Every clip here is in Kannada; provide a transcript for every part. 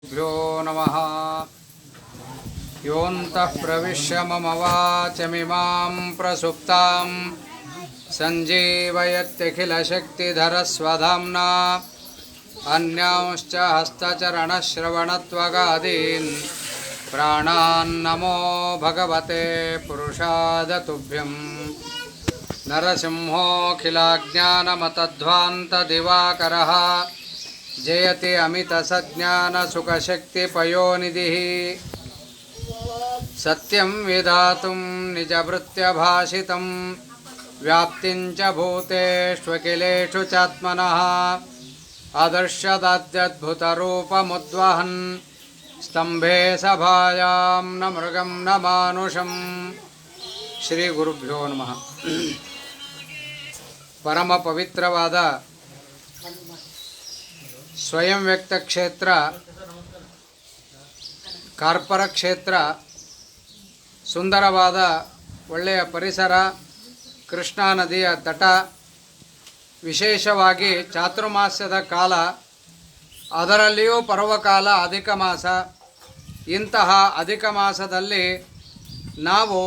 भ्यो नमः। योऽन्तः प्रविश्य मम वाचमिमां प्रसुप्तां सञ्जीवयत्यखिलशक्तिधरस्वधाम्ना अन्यांश्च हस्तचरणश्रवणत्वगादीन् प्राणान्नमो भगवते पुरुषाय तुभ्यं। नरसिंहोऽखिलाज्ञानमतध्वान्तदिवाकरः जयति अमितसज्ञानसुखशक्तिपयोनिधिः। सत्यं विधातुं निजभृत्यभाषितं व्याप्तिं च भूतेष्वखिलेषु चात्मनः आदर्शदाद्यद्भुतरूपमुद्वहन् स्तंभे सभायां न मृगं न मानुषं। ಶ್ರೀ ಗುರುಭ್ಯೋ ನಮಃ. ಪರಮ ಪವಿತ್ರವಾದ ಸ್ವಯಂ ವ್ಯಕ್ತ ಕ್ಷೇತ್ರ, ಕಾರ್ಪರ ಕ್ಷೇತ್ರ, ಸುಂದರವಾದ ಒಳ್ಳೆಯ ಪರಿಸರ, ಕೃಷ್ಣಾ ನದಿಯ ತಟ, ವಿಶೇಷವಾಗಿ ಚಾತುರ್ಮಾಸ್ಯದ ಕಾಲ, ಅದರಲ್ಲಿಯೂ ಪರ್ವಕಾಲ ಅಧಿಕ ಮಾಸ. ಇಂತಹ ಅಧಿಕ ಮಾಸದಲ್ಲಿ ನಾವು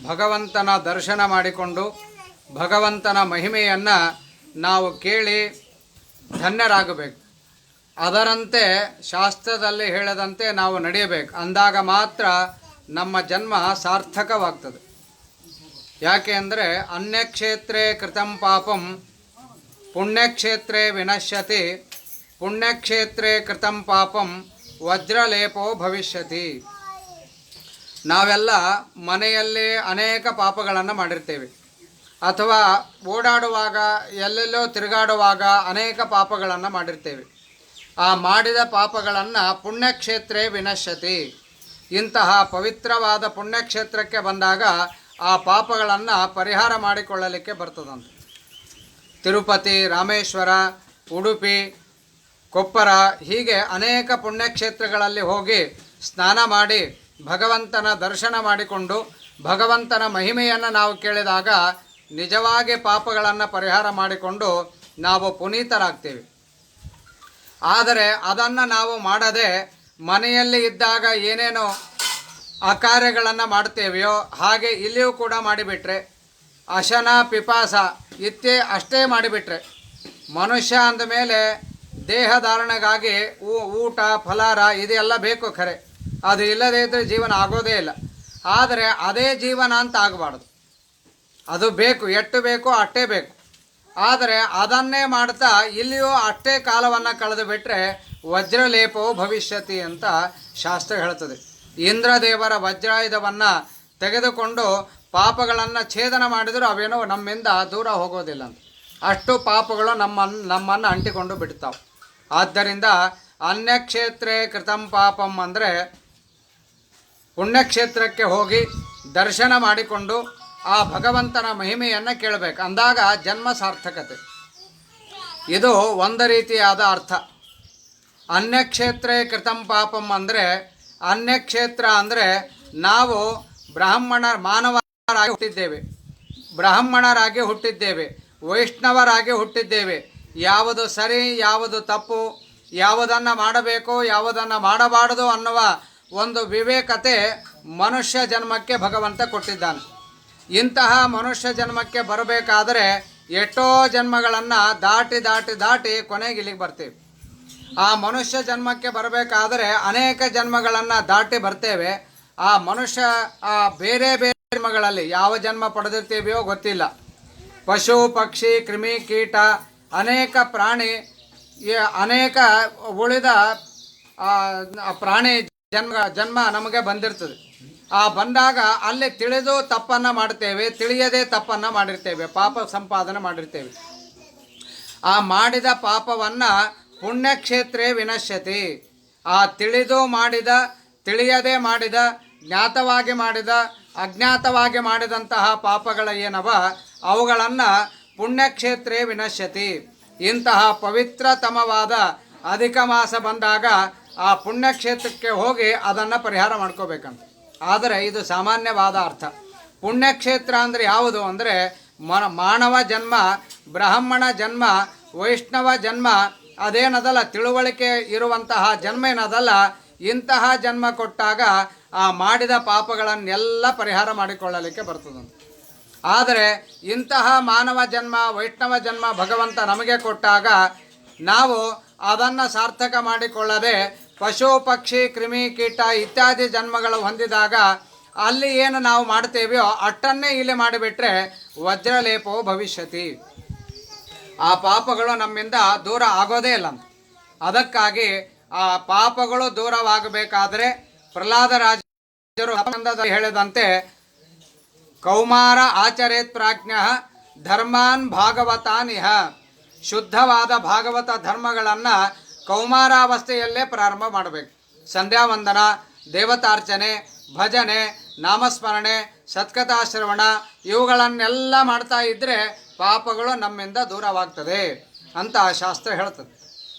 ಭಗವಂತನ ದರ್ಶನ ಮಾಡಿಕೊಂಡು ಭಗವಂತನ ಮಹಿಮೆಯನ್ನು ನಾವು ಕೇಳಿ ಧನ್ಯರಾಗಬೇಕು. ಅದರಂತೆ ಶಾಸ್ತ್ರದಲ್ಲಿ ಹೇಳದಂತೆ ನಾವು ನಡೆಯಬೇಕು. ಅಂದಾಗ ಮಾತ್ರ ನಮ್ಮ ಜನ್ಮ ಸಾರ್ಥಕವಾಗ್ತದೆ. ಯಾಕೆ ಅಂದರೆ ಅನ್ಯಕ್ಷೇತ್ರೇ ಕೃತಂ ಪಾಪಂ ಪುಣ್ಯಕ್ಷೇತ್ರೇ ವಿನಶ್ಯತಿ, ಪುಣ್ಯಕ್ಷೇತ್ರೇ ಕೃತಂ ಪಾಪಂ ವಜ್ರಲೇಪೋ ಭವಿಷ್ಯತಿ. ನಾವೆಲ್ಲ ಮನೆಯಲ್ಲಿ ಅನೇಕ ಪಾಪಗಳನ್ನು ಮಾಡಿರ್ತೇವೆ, ಅಥವಾ ಓಡಾಡುವಾಗ ಎಲ್ಲೆಲ್ಲೋ ತಿರುಗಾಡುವಾಗ ಅನೇಕ ಪಾಪಗಳನ್ನು ಮಾಡಿರ್ತೇವೆ. ಆ ಮಾಡಿದ ಪಾಪಗಳನ್ನು ಪುಣ್ಯಕ್ಷೇತ್ರೇ ವಿನಶ್ಯತಿ. ಇಂತಹ ಪವಿತ್ರವಾದ ಪುಣ್ಯಕ್ಷೇತ್ರಕ್ಕೆ ಬಂದಾಗ ಆ ಪಾಪಗಳನ್ನು ಪರಿಹಾರ ಮಾಡಿಕೊಳ್ಳಲಿಕ್ಕೆ ಬರ್ತದಂತೆ. ತಿರುಪತಿ, ರಾಮೇಶ್ವರ, ಉಡುಪಿ, ಕೊಪ್ಪರ ಹೀಗೆ ಅನೇಕ ಪುಣ್ಯಕ್ಷೇತ್ರಗಳಲ್ಲಿ ಹೋಗಿ ಸ್ನಾನ ಮಾಡಿ ಭಗವಂತನ ದರ್ಶನ ಮಾಡಿಕೊಂಡು ಭಗವಂತನ ಮಹಿಮೆಯನ್ನು ನಾವು ಕೇಳಿದಾಗ ನಿಜವಾಗಿ ಪಾಪಗಳನ್ನು ಪರಿಹಾರ ಮಾಡಿಕೊಂಡು ನಾವು ಪುನೀತರಾಗ್ತೇವೆ. ಆದರೆ ಅದನ್ನು ನಾವು ಮಾಡದೆ ಮನೆಯಲ್ಲಿ ಇದ್ದಾಗ ಏನೇನೋ ಅಕಾರ್ಯಗಳನ್ನು ಮಾಡ್ತೇವೆಯೋ ಹಾಗೆ ಇಲ್ಲಿಯೂ ಕೂಡ ಮಾಡಿಬಿಟ್ರೆ, ಅಶನ ಪಿಪಾಸ ಅಷ್ಟೇ ಮಾಡಿಬಿಟ್ರೆ, ಮನುಷ್ಯ ಅಂದಮೇಲೆ ದೇಹಧಾರಣೆಗಾಗಿ ಊಟ ಫಲಾರ ಇದೆಲ್ಲ ಬೇಕು ಖರೆ, ಅದು ಇಲ್ಲದೇ ಇದ್ದರೆ ಜೀವನ ಆಗೋದೇ ಇಲ್ಲ. ಆದರೆ ಅದೇ ಜೀವನ ಅಂತ ಆಗಬಾರ್ದು. ಅದು ಬೇಕು, ಎಷ್ಟು ಬೇಕೋ ಅಷ್ಟೇ ಬೇಕು. ಆದರೆ ಅದನ್ನೇ ಮಾಡ್ತಾ ಇಲ್ಲಿಯೂ ಅಷ್ಟೇ ಕಾಲವನ್ನು ಕಳೆದು ಬಿಟ್ಟರೆ ವಜ್ರಲೇಪವು ಭವಿಷ್ಯತಿ ಅಂತ ಶಾಸ್ತ್ರ ಹೇಳ್ತದೆ. ಇಂದ್ರದೇವರ ವಜ್ರಾಯುಧವನ್ನು ತೆಗೆದುಕೊಂಡು ಪಾಪಗಳನ್ನು ಛೇದನ ಮಾಡಿದರೂ ಅವೇನೋ ನಮ್ಮಿಂದ ದೂರ ಹೋಗೋದಿಲ್ಲ ಅಂತ. ಅಷ್ಟು ಪಾಪಗಳು ನಮ್ಮನ್ನು ಅಂಟಿಕೊಂಡು ಬಿಡ್ತಾವೆ. ಆದ್ದರಿಂದ ಅನ್ಯಕ್ಷೇತ್ರೇ ಕೃತಂ ಪಾಪಂ ಅಂದರೆ ಪುಣ್ಯಕ್ಷೇತ್ರಕ್ಕೆ ಹೋಗಿ ದರ್ಶನ ಮಾಡಿಕೊಂಡು ಆ ಭಗವಂತನ ಮಹಿಮೆಯನ್ನು ಕೇಳಬೇಕು. ಅಂದಾಗ ಜನ್ಮ ಸಾರ್ಥಕತೆ. ಇದು ಒಂದು ರೀತಿಯಾದ ಅರ್ಥ. ಅನ್ಯಕ್ಷೇತ್ರೇ ಕೃತಂ ಪಾಪಂ ಅಂದರೆ, ಅನ್ಯಕ್ಷೇತ್ರ ಅಂದರೆ ನಾವು ಮಾನವರಾಗಿ ಹುಟ್ಟಿದ್ದೇವೆ, ಬ್ರಾಹ್ಮಣರಾಗಿ ಹುಟ್ಟಿದ್ದೇವೆ, ವೈಷ್ಣವರಾಗಿ ಹುಟ್ಟಿದ್ದೇವೆ. ಯಾವುದು ಸರಿ, ಯಾವುದು ತಪ್ಪು, ಯಾವುದನ್ನು ಮಾಡಬೇಕು, ಯಾವುದನ್ನು ಮಾಡಬಾರದು ಅನ್ನುವ ಒಂದು ವಿವೇಕತೆ ಮನುಷ್ಯ ಜನ್ಮಕ್ಕೆ ಭಗವಂತ ಕೊಟ್ಟಿದ್ದಾನೆ. ಇಂತಹ ಮನುಷ್ಯ ಜನ್ಮಕ್ಕೆ ಬರಬೇಕಾದರೆ ಎಷ್ಟೋ ಜನ್ಮಗಳನ್ನು ದಾಟಿ ದಾಟಿ ದಾಟಿ ಕೊನೆಗೆ ಇಲ್ಲಿಗೆ ಬರ್ತೀವಿ. ಆ ಮನುಷ್ಯ ಜನ್ಮಕ್ಕೆ ಬರಬೇಕಾದರೆ ಅನೇಕ ಜನ್ಮಗಳನ್ನು ದಾಟಿ ಬರ್ತೇವೆ. ಆ ಮನುಷ್ಯ ಬೇರೆ ಬೇರೆ ಜನ್ಮಗಳಲ್ಲಿ ಯಾವ ಜನ್ಮ ಪಡೆದಿರ್ತೀವಿಯೋ ಗೊತ್ತಿಲ್ಲ. ಪಶು, ಪಕ್ಷಿ, ಕ್ರಿಮಿ, ಕೀಟ, ಅನೇಕ ಪ್ರಾಣಿ, ಅನೇಕ ಉಳಿದ ಪ್ರಾಣಿ ಜನ್ಮ ನಮಗೆ ಬಂದಿರ್ತದೆ. ಬಂದಾಗ ಅಲ್ಲಿ ತಿಳಿದು ತಪ್ಪನ್ನು ಮಾಡ್ತೇವೆ, ತಿಳಿಯದೇ ತಪ್ಪನ್ನು ಮಾಡಿರ್ತೇವೆ, ಪಾಪ ಸಂಪಾದನೆ ಮಾಡಿರ್ತೇವೆ. ಆ ಮಾಡಿದ ಪಾಪವನ್ನು ಪುಣ್ಯಕ್ಷೇತ್ರೇ ವಿನಶ್ಯತಿ. ತಿಳಿದು ಮಾಡಿದ, ತಿಳಿಯದೇ ಮಾಡಿದ, ಜ್ಞಾತವಾಗಿ ಮಾಡಿದ, ಅಜ್ಞಾತವಾಗಿ ಮಾಡಿದಂತಹ ಪಾಪಗಳ ಏನವ ಅವುಗಳನ್ನು ಪುಣ್ಯಕ್ಷೇತ್ರೇ ವಿನಶ್ಯತಿ. ಇಂತಹ ಪವಿತ್ರತಮವಾದ ಅಧಿಕ ಮಾಸ ಬಂದಾಗ ಆ ಪುಣ್ಯಕ್ಷೇತ್ರಕ್ಕೆ ಹೋಗಿ ಅದನ್ನು ಪರಿಹಾರ ಮಾಡ್ಕೋಬೇಕಂತ. ಆದರೆ ಇದು ಸಾಮಾನ್ಯವಾದ ಅರ್ಥ. ಪುಣ್ಯಕ್ಷೇತ್ರ ಅಂದರೆ ಯಾವುದು ಅಂದರೆ ಮಾನವ ಜನ್ಮ, ಬ್ರಾಹ್ಮಣ ಜನ್ಮ, ವೈಷ್ಣವ ಜನ್ಮ ಅದೇನದಲ್ಲ ತಿಳುವಳಿಕೆ ಇರುವಂತಹ ಜನ್ಮ ಏನದಲ್ಲ, ಇಂತಹ ಜನ್ಮ ಕೊಟ್ಟಾಗ ಆ ಮಾಡಿದ ಪಾಪಗಳನ್ನೆಲ್ಲ ಪರಿಹಾರ ಮಾಡಿಕೊಳ್ಳಲಿಕ್ಕೆ ಬರ್ತದಂತೆ. ಆದರೆ ಇಂತಹ ಮಾನವ ಜನ್ಮ, ವೈಷ್ಣವ ಜನ್ಮ ಭಗವಂತ ನಮಗೆ ಕೊಟ್ಟಾಗ ನಾವು ಅದನ್ನು ಸಾರ್ಥಕ ಮಾಡಿಕೊಳ್ಳದೆ ಪಶು ಪಕ್ಷಿ ಕ್ರಿಮಿ ಕೀಟ ಇತ್ಯಾದಿ ಜನ್ಮಗಳು ಹೊಂದಿದಾಗ ಅಲ್ಲಿ ಏನು ನಾವು ಮಾಡ್ತೇವೆಯೋ ಅಟ್ಟನ್ನೇ ಇಲ್ಲಿ ಮಾಡಿಬಿಟ್ರೆ ವಜ್ರಲೇಪವು ಭವಿಷ್ಯತಿ, ಆ ಪಾಪಗಳು ನಮ್ಮಿಂದ ದೂರ ಆಗೋದೇ ಇಲ್ಲ. ಅದಕ್ಕಾಗಿ ಆ ಪಾಪಗಳು ದೂರವಾಗಬೇಕಾದ್ರೆ ಪ್ರಹ್ಲಾದರಾಜರು ಹೇಳಿದಂತೆ ಕೌಮಾರ ಆಚರೇತ್ ಪ್ರಾಜ್ಞ ಧರ್ಮಾನ್ ಭಾಗವತಾನಿಹ, ಶುದ್ಧವಾದ ಭಾಗವತ ಧರ್ಮಗಳನ್ನು ಕೌಮಾರಾವಸ್ಥೆಯಲ್ಲೇ ಪ್ರಾರಂಭ ಮಾಡಬೇಕು. ಸಂಧ್ಯಾವಂದನ, ದೇವತಾರ್ಚನೆ, ಭಜನೆ, ನಾಮಸ್ಮರಣೆ, ಸತ್ಕಥಾಶ್ರವಣ ಇವುಗಳನ್ನೆಲ್ಲ ಮಾಡ್ತಾ ಇದ್ದರೆ ಪಾಪಗಳು ನಮ್ಮಿಂದ ದೂರವಾಗ್ತದೆ ಅಂತ ಶಾಸ್ತ್ರ ಹೇಳ್ತದೆ.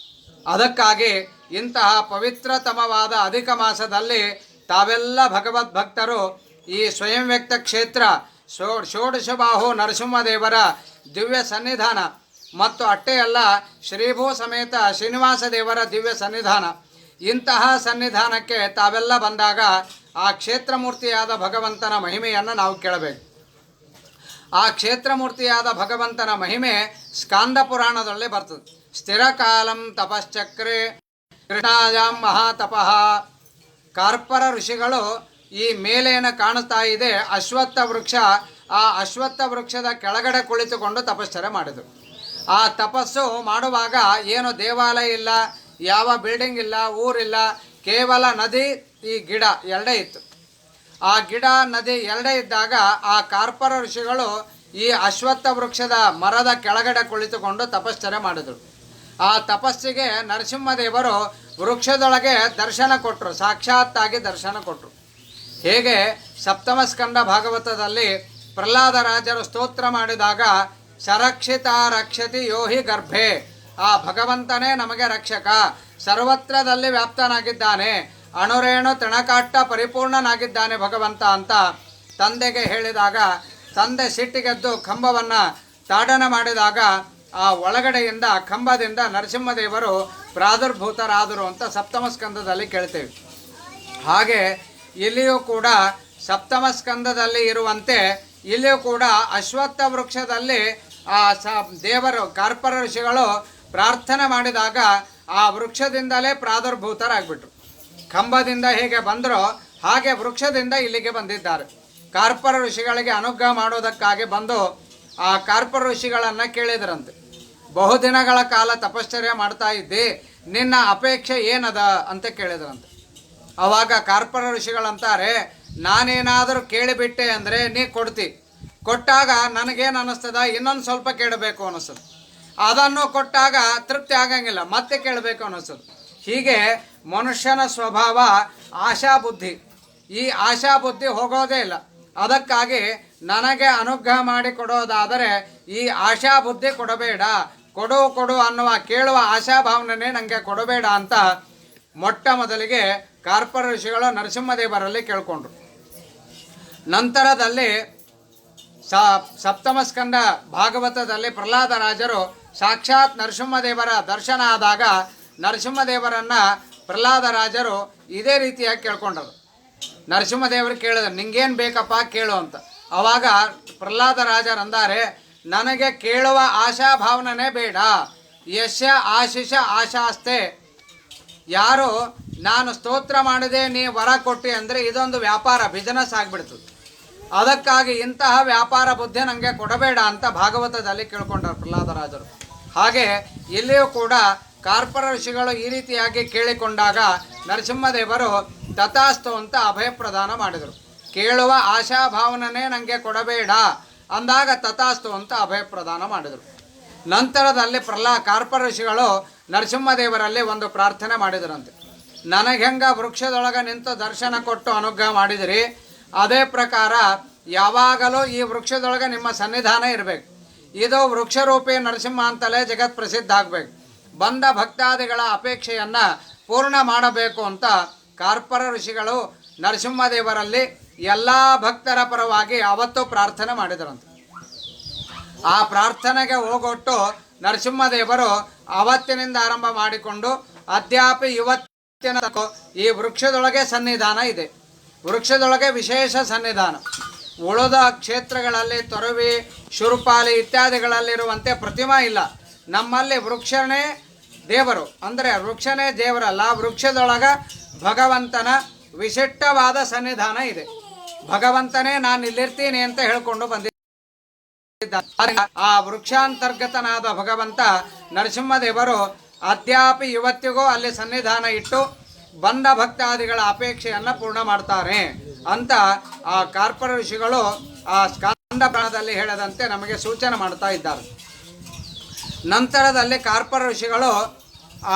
ಅದಕ್ಕಾಗಿ ಇಂತಹ ಪವಿತ್ರತಮವಾದ ಅಧಿಕ ಮಾಸದಲ್ಲಿ ತಾವೆಲ್ಲ ಭಗವದ್ಭಕ್ತರು ಈ ಸ್ವಯಂ ವ್ಯಕ್ತ ಕ್ಷೇತ್ರ ಷೋಡಶಬಾಹು ನರಸಿಂಹದೇವರ ದಿವ್ಯ ಸನ್ನಿಧಾನ ಮತ್ತು ಅಷ್ಟೇ ಅಲ್ಲ ಶ್ರೀಭೂ ಸಮೇತ ಶ್ರೀನಿವಾಸ ದೇವರ ದಿವ್ಯ ಸನ್ನಿಧಾನ, ಇಂತಹ ಸನ್ನಿಧಾನಕ್ಕೆ ತಾವೆಲ್ಲ ಬಂದಾಗ ಆ ಕ್ಷೇತ್ರಮೂರ್ತಿಯಾದ ಭಗವಂತನ ಮಹಿಮೆಯನ್ನು ನಾವು ಕೇಳಬೇಕು. ಆ ಕ್ಷೇತ್ರಮೂರ್ತಿಯಾದ ಭಗವಂತನ ಮಹಿಮೆ ಸ್ಕಾಂದ ಪುರಾಣದಲ್ಲಿ ಬರ್ತದೆ. ಸ್ಥಿರಕಾಲಂ ತಪಶ್ಚಕ್ರೆ ಕೃಷ್ಣಾಯಾಂ ಮಹಾತಪಃ. ಕಾರ್ಪರ ಋಷಿಗಳು ಈ ಮೇಲೇನು ಕಾಣಿಸ್ತಾ ಇದೆ ಅಶ್ವತ್ಥ ವೃಕ್ಷ, ಆ ಅಶ್ವತ್ಥ ವೃಕ್ಷದ ಕೆಳಗಡೆ ಕುಳಿತುಕೊಂಡು ತಪಶ್ಚರ್ಯ ಮಾಡಿದರು. ಆ ತಪಸ್ಸು ಮಾಡುವಾಗ ಏನು ದೇವಾಲಯ ಇಲ್ಲ, ಯಾವ ಬಿಲ್ಡಿಂಗ್ ಇಲ್ಲ, ಊರಿಲ್ಲ, ಕೇವಲ ನದಿ, ಈ ಗಿಡ ಎರಡೇ ಇತ್ತು. ಆ ಗಿಡ ನದಿ ಎರಡೇ ಇದ್ದಾಗ ಆ ಕಾರ್ಪರ ಋಷಿಗಳು ಈ ಅಶ್ವತ್ಥ ವೃಕ್ಷದ ಮರದ ಕೆಳಗಡೆ ಕುಳಿತುಕೊಂಡು ತಪಶ್ಚರ್ಯ ಮಾಡಿದರು. ಆ ತಪಸ್ಸಿಗೆ ನರಸಿಂಹದೇವರು ವೃಕ್ಷದೊಳಗೆ ದರ್ಶನ ಕೊಟ್ಟರು, ಸಾಕ್ಷಾತ್ತಾಗಿ ದರ್ಶನ ಕೊಟ್ಟರು. ಹೇಗೆ ಸಪ್ತಮ ಸ್ಕಂದ ಭಾಗವತದಲ್ಲಿ ಪ್ರಹ್ಲಾದರಾಜರು ಸ್ತೋತ್ರ ಮಾಡಿದಾಗ ಸರಕ್ಷಿತ ರಕ್ಷತಿ ಯೋಹಿ ಗರ್ಭೆ, ಆ ಭಗವಂತನೇ ನಮಗೆ ರಕ್ಷಕ, ಸರ್ವತ್ರದಲ್ಲಿ ವ್ಯಾಪ್ತನಾಗಿದ್ದಾನೆ, ಅಣುರೇಣು ತೃಣಕಾಷ್ಟ ಪರಿಪೂರ್ಣನಾಗಿದ್ದಾನೆ ಭಗವಂತ ಅಂತ ತಂದೆಗೆ ಹೇಳಿದಾಗ ತಂದೆ ಸಿಟ್ಟಿಗೆದ್ದು ಕಂಬವನ್ನು ತಾಡನ ಮಾಡಿದಾಗ ಆ ಒಳಗಡೆಯಿಂದ ಕಂಬದಿಂದ ನರಸಿಂಹದೇವರು ಪ್ರಾದುರ್ಭೂತರಾದರು ಅಂತ ಸಪ್ತಮ ಸ್ಕಂದದಲ್ಲಿ ಕೇಳ್ತೇವೆ. ಹಾಗೆ ಇಲ್ಲಿಯೂ ಕೂಡ ಸಪ್ತಮ ಸ್ಕಂದದಲ್ಲಿ ಇರುವಂತೆ ಇಲ್ಲಿಯೂ ಕೂಡ ಅಶ್ವತ್ಥ ವೃಕ್ಷದಲ್ಲಿ ಆ ದೇವರು ಕಾರ್ಪರ ಋಷಿಗಳು ಪ್ರಾರ್ಥನೆ ಮಾಡಿದಾಗ ಆ ವೃಕ್ಷದಿಂದಲೇ ಪ್ರಾದುರ್ಭೂತರಾಗ್ಬಿಟ್ರು. ಕಂಬದಿಂದ ಹೇಗೆ ಬಂದರೋ ಹಾಗೆ ವೃಕ್ಷದಿಂದ ಇಲ್ಲಿಗೆ ಬಂದಿದ್ದಾರೆ. ಕಾರ್ಪರ ಋಷಿಗಳಿಗೆ ಅನುಗ್ರಹ ಮಾಡೋದಕ್ಕಾಗಿ ಬಂದು ಆ ಕಾರ್ಪರ ಋಷಿಗಳನ್ನು ಕೇಳಿದ್ರಂತೆ, ಬಹುದಿನಗಳ ಕಾಲ ತಪಶ್ಚರ್ಯ ಮಾಡ್ತಾ ಇದ್ದಿ, ನಿನ್ನ ಅಪೇಕ್ಷೆ ಏನದ ಅಂತ ಕೇಳಿದ್ರಂತೆ. ಆವಾಗ ಕಾರ್ಪರ ಋಷಿಗಳಂತಾರೆ, ನಾನೇನಾದರೂ ಕೇಳಿಬಿಟ್ಟೆ ಅಂದರೆ ನೀ ಕೊಡ್ತಿ, ಕೊಟ್ಟಾಗ ನನಗೇನು ಅನ್ನಿಸ್ತದ, ಇನ್ನೊಂದು ಸ್ವಲ್ಪ ಕೇಳಬೇಕು ಅನ್ನಿಸ್ತದೆ, ಅದನ್ನು ಕೊಟ್ಟಾಗ ತೃಪ್ತಿ ಆಗಂಗಿಲ್ಲ, ಮತ್ತೆ ಕೇಳಬೇಕು ಅನ್ನಿಸ್ತದೆ. ಹೀಗೆ ಮನುಷ್ಯನ ಸ್ವಭಾವ ಆಶಾಬುದ್ಧಿ, ಈ ಆಶಾಬುದ್ಧಿ ಹೋಗೋದೇ ಇಲ್ಲ. ಅದಕ್ಕಾಗಿ ನನಗೆ ಅನುಗ್ರಹ ಮಾಡಿ ಕೊಡೋದಾದರೆ ಈ ಆಶಾಬುದ್ಧಿ ಕೊಡಬೇಡ, ಕೊಡು ಕೊಡು ಅನ್ನುವ ಕೇಳುವ ಆಶಾಭಾವನೆ ನನಗೆ ಕೊಡಬೇಡ ಅಂತ ಮೊಟ್ಟ ಮೊದಲಿಗೆ ಕಾರ್ಪರ ಋಷಿಗಳು ನರಸಿಂಹದೇವರಲ್ಲಿ ಕೇಳಿಕೊಂಡ್ರು. ನಂತರದಲ್ಲಿ ಸಪ್ತಮ ಸ್ಕಂದ ಭಾಗವತದಲ್ಲಿ ಪ್ರಹ್ಲಾದರಾಜರು ಸಾಕ್ಷಾತ್ ನರಸಿಂಹದೇವರ ದರ್ಶನ ಆದಾಗ ನರಸಿಂಹದೇವರನ್ನು ಪ್ರಹ್ಲಾದರಾಜರು ಇದೇ ರೀತಿಯಾಗಿ ಕೇಳ್ಕೊಂಡರು. ನರಸಿಂಹದೇವರು ಕೇಳಿದ್ರು, ನಿಂಗೇನು ಬೇಕಪ್ಪ ಕೇಳು ಅಂತ. ಆವಾಗ ಪ್ರಹ್ಲಾದರಾಜರು ಅಂದಾರೆ, ನನಗೆ ಕೇಳುವ ಆಶಾಭಾವನೆ ಬೇಡ, ಯಶ ಆಶಿಷ ಆಶಾಸ್ತೆ. ಯಾರು ನಾನು ಸ್ತೋತ್ರ ಮಾಡಿದೆ ನೀ ವರ ಕೊಟ್ಟಿ ಅಂದರೆ ಇದೊಂದು ವ್ಯಾಪಾರ, ಬಿಸ್ನೆಸ್ ಆಗಿಬಿಡ್ತದೆ. ಅದಕ್ಕಾಗಿ ಇಂತಹ ವ್ಯಾಪಾರ ಬುದ್ಧಿ ನನಗೆ ಕೊಡಬೇಡ ಅಂತ ಭಾಗವತದಲ್ಲಿ ಕೇಳ್ಕೊಂಡರು ಪ್ರಹ್ಲಾದರಾಜರು. ಹಾಗೆ ಇಲ್ಲಿಯೂ ಕೂಡ ಕಾರ್ಪರ ಋಷಿಗಳು ಈ ರೀತಿಯಾಗಿ ಕೇಳಿಕೊಂಡಾಗ ನರಸಿಂಹದೇವರು ತಥಾಸ್ತು ಅಂತ ಅಭಯ ಪ್ರದಾನ ಮಾಡಿದರು. ಕೇಳುವ ಆಶಾಭಾವನೆ ನನಗೆ ಕೊಡಬೇಡ ಅಂದಾಗ ತಥಾಸ್ತು ಅಂತ ಅಭಯ ಪ್ರದಾನ ಮಾಡಿದರು. ನಂತರದಲ್ಲಿ ಕಾರ್ಪರ ಋಷಿಗಳು ನರಸಿಂಹದೇವರಲ್ಲಿ ಒಂದು ಪ್ರಾರ್ಥನೆ ಮಾಡಿದರಂತೆ, ನನಗೆ ಹೆಂಗೆ ವೃಕ್ಷದೊಳಗೆ ನಿಂತು ದರ್ಶನ ಕೊಟ್ಟು ಅನುಗ್ರಹ ಮಾಡಿದಿರಿ, ಅದೇ ಪ್ರಕಾರ ಯಾವಾಗಲೂ ಈ ವೃಕ್ಷದೊಳಗೆ ನಿಮ್ಮ ಸನ್ನಿಧಾನ ಇರಬೇಕು. ಇದು ವೃಕ್ಷರೂಪಿ ನರಸಿಂಹ ಅಂತಲೇ ಜಗತ್ ಪ್ರಸಿದ್ಧ ಆಗಬೇಕು. ಬಂದ ಭಕ್ತಾದಿಗಳ ಅಪೇಕ್ಷೆಯನ್ನು ಪೂರ್ಣ ಮಾಡಬೇಕು ಅಂತ ಕಾರ್ಪರ ಋಷಿಗಳು ನರಸಿಂಹದೇವರಲ್ಲಿ ಎಲ್ಲ ಭಕ್ತರ ಪರವಾಗಿ ಅವತ್ತು ಪ್ರಾರ್ಥನೆ ಮಾಡಿದರಂತೆ. ಆ ಪ್ರಾರ್ಥನೆಗೆ ಹೋಗೊಟ್ಟು ನರಸಿಂಹದೇವರು ಅವತ್ತಿನಿಂದ ಆರಂಭ ಮಾಡಿಕೊಂಡು ಅದ್ಯಾಪಿ ಇವತ್ತಿನ ತನಕ ಈ ವೃಕ್ಷದೊಳಗೆ ಸನ್ನಿಧಾನ ಇದೆ. ವೃಕ್ಷದೊಳಗೆ ವಿಶೇಷ ಸನ್ನಿಧಾನ. ಉಳಿದ ಕ್ಷೇತ್ರಗಳಲ್ಲಿ ತೊರವಿ, ಶುರುಪಾಲಿ ಇತ್ಯಾದಿಗಳಲ್ಲಿರುವಂತೆ ಪ್ರತಿಮಾ ಇಲ್ಲ. ನಮ್ಮಲ್ಲಿ ವೃಕ್ಷನೇ ದೇವರು, ಅಂದರೆ ವೃಕ್ಷನೇ ದೇವರಲ್ಲ, ವೃಕ್ಷದೊಳಗ ಭಗವಂತನ ವಿಶಿಷ್ಟವಾದ ಸನ್ನಿಧಾನ ಇದೆ. ಭಗವಂತನೇ ನಾನು ಇಲ್ಲಿರ್ತೀನಿ ಅಂತ ಹೇಳ್ಕೊಂಡು ಬಂದಿದ್ದ. ಆ ವೃಕ್ಷಾಂತರ್ಗತನಾದ ಭಗವಂತ ನರಸಿಂಹದೇವರು ಅದ್ಯಾಪಿ ಇವತ್ತಿಗೂ ಅಲ್ಲಿ ಸನ್ನಿಧಾನ ಇಟ್ಟು ಬಂದ ಭಕ್ತಾದಿಗಳ ಅಪೇಕ್ಷೆಯನ್ನು ಪೂರ್ಣ ಮಾಡ್ತಾರೆ ಅಂತ ಆ ಕಾರ್ಪರ ಋಷಿಗಳು ಆ ಸ್ಕಂದ ಪ್ರಾಣದಲ್ಲಿ ಹೇಳದಂತೆ ನಮಗೆ ಸೂಚನೆ ಮಾಡ್ತಾ ಇದ್ದಾರೆ. ನಂತರದಲ್ಲಿ ಕಾರ್ಪರ ಋಷಿಗಳು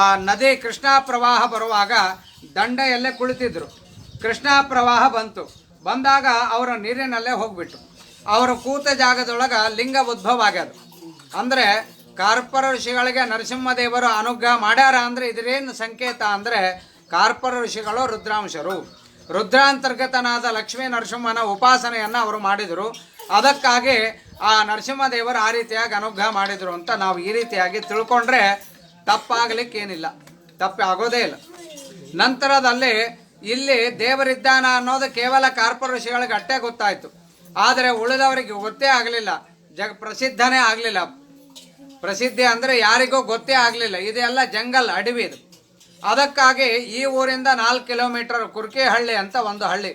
ಆ ನದಿ ಕೃಷ್ಣಾ ಪ್ರವಾಹ ಬರುವಾಗ ದಂಡೆಯಲ್ಲೇ ಕುಳಿತಿದ್ರು. ಕೃಷ್ಣಾ ಪ್ರವಾಹ ಬಂದಾಗ ಅವರು ನೀರಿನಲ್ಲೇ ಹೋಗ್ಬಿಟ್ರು. ಅವರು ಕೂತ ಜಾಗದೊಳಗೆ ಲಿಂಗ ಉದ್ಭವ ಆಗ್ಯದ. ಅಂದರೆ ಕಾರ್ಪರ ಋಷಿಗಳಿಗೆ ನರಸಿಂಹದೇವರು ಅನುಗ್ರಹ ಮಾಡ್ಯಾರ ಅಂದರೆ ಇದರೇನು ಸಂಕೇತ ಅಂದರೆ ಕಾರ್ಪರ ಋಷಿಗಳು ರುದ್ರಾಂಶರು. ರುದ್ರಾಂತರ್ಗತನಾದ ಲಕ್ಷ್ಮೀ ನರಸಿಂಹನ ಉಪಾಸನೆಯನ್ನು ಅವರು ಮಾಡಿದರು. ಅದಕ್ಕಾಗಿ ಆ ನರಸಿಂಹದೇವರು ಆ ರೀತಿಯಾಗಿ ಅನುಗ್ರಹ ಮಾಡಿದರು ಅಂತ ನಾವು ಈ ರೀತಿಯಾಗಿ ತಿಳ್ಕೊಂಡ್ರೆ ತಪ್ಪಾಗಲಿಕ್ಕೇನಿಲ್ಲ, ತಪ್ಪು ಆಗೋದೇ ಇಲ್ಲ. ನಂತರದಲ್ಲಿ ಇಲ್ಲಿ ದೇವರಿದ್ದಾನ ಅನ್ನೋದು ಕೇವಲ ಕಾರ್ಪರ ಋಷಿಗಳಿಗೆ ಅಷ್ಟೇ ಗೊತ್ತಾಯಿತು. ಆದರೆ ಉಳಿದವರಿಗೆ ಗೊತ್ತೇ ಆಗಲಿಲ್ಲ, ಪ್ರಸಿದ್ಧನೇ ಆಗಲಿಲ್ಲ. ಪ್ರಸಿದ್ಧಿ ಅಂದರೆ ಯಾರಿಗೂ ಗೊತ್ತೇ ಆಗಲಿಲ್ಲ. ಇದೆಲ್ಲ ಜಂಗಲ್, ಅಡವಿ ಇದು. ಅದಕ್ಕಾಗಿ ಈ ಊರಿಂದ 4 ಕಿಲೋಮೀಟರ್ ಕುರ್ಕಿಹಳ್ಳಿ ಅಂತ ಒಂದು ಹಳ್ಳಿ.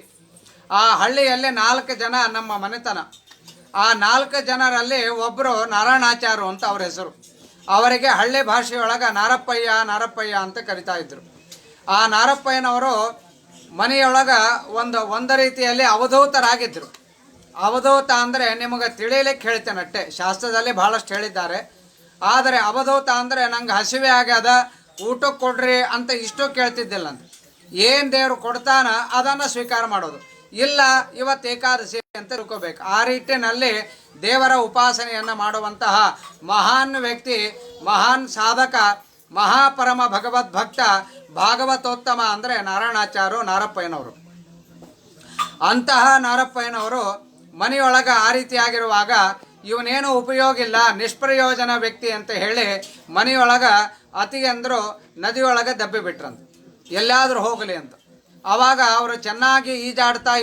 ಆ ಹಳ್ಳಿಯಲ್ಲಿ 4 ಜನ ನಮ್ಮ ಮನೆತನ. ಆ 4 ಜನರಲ್ಲಿ ಒಬ್ಬರು ನಾರಾಯಣಾಚಾರು ಅಂತ ಅವ್ರ ಹೆಸರು. ಅವರಿಗೆ ಹಳ್ಳಿ ಭಾಷೆಯೊಳಗೆ ನಾರಪ್ಪಯ್ಯ ಅಂತ ಕರಿತಾ ಇದ್ರು. ಆ ನಾರಪ್ಪಯ್ಯನವರು ಮನೆಯೊಳಗೆ ಒಂದು ರೀತಿಯಲ್ಲಿ ಅವಧೂತರಾಗಿದ್ದರು. ಅವಧೂತ ಅಂದರೆ ನಿಮಗೆ ತಿಳಿಯಲಿಕ್ಕೆ ಹೇಳ್ತೇನೆ ಅಷ್ಟೇ, ಶಾಸ್ತ್ರದಲ್ಲಿ ಭಾಳಷ್ಟು ಹೇಳಿದ್ದಾರೆ. ಆದರೆ ಅವಧೂತ ಅಂದರೆ ನಂಗೆ ಹಸಿವೆ ಆಗ್ಯದ, ಊಟಕ್ಕೆ ಕೊಡ್ರಿ ಅಂತ ಇಷ್ಟು ಕೇಳ್ತಿದ್ದಿಲ್ಲ ಅಂತ. ಏನು ದೇವರು ಕೊಡ್ತಾನ ಅದನ್ನು ಸ್ವೀಕಾರ ಮಾಡೋದು. ಇಲ್ಲ ಇವತ್ತು ಏಕಾದಶಿ ಅಂತ ತಿಳ್ಕೋಬೇಕು. ಆ ರೀತಿಯಲ್ಲಿ ದೇವರ ಉಪಾಸನೆಯನ್ನು ಮಾಡುವಂತಹ ಮಹಾನ್ ವ್ಯಕ್ತಿ, ಮಹಾನ್ ಸಾಧಕ, ಮಹಾಪರಮ ಭಗವದ್ಭಕ್ತ, ಭಾಗವತೋತ್ತಮ ಅಂದರೆ ನಾರಪ್ಪಯ್ಯನವರು. ಅಂತಹ ನಾರಪ್ಪಯ್ಯನವರು ಮನೆಯೊಳಗೆ ಆ ರೀತಿಯಾಗಿರುವಾಗ ಇವನೇನು ಉಪಯೋಗ ಇಲ್ಲ, ನಿಷ್ಪ್ರಯೋಜನ ವ್ಯಕ್ತಿ ಅಂತ ಹೇಳಿ ಮನೆಯೊಳಗೆ ಅತಿಗೆಂದರು ನದಿಯೊಳಗೆ ದಬ್ಬಿ ಬಿಟ್ರಂತ, ಎಲ್ಲಾದರೂ ಹೋಗಲಿ ಅಂತ. ಆವಾಗ ಅವರು ಚೆನ್ನಾಗಿ ಈಜಾಡ್ತಾ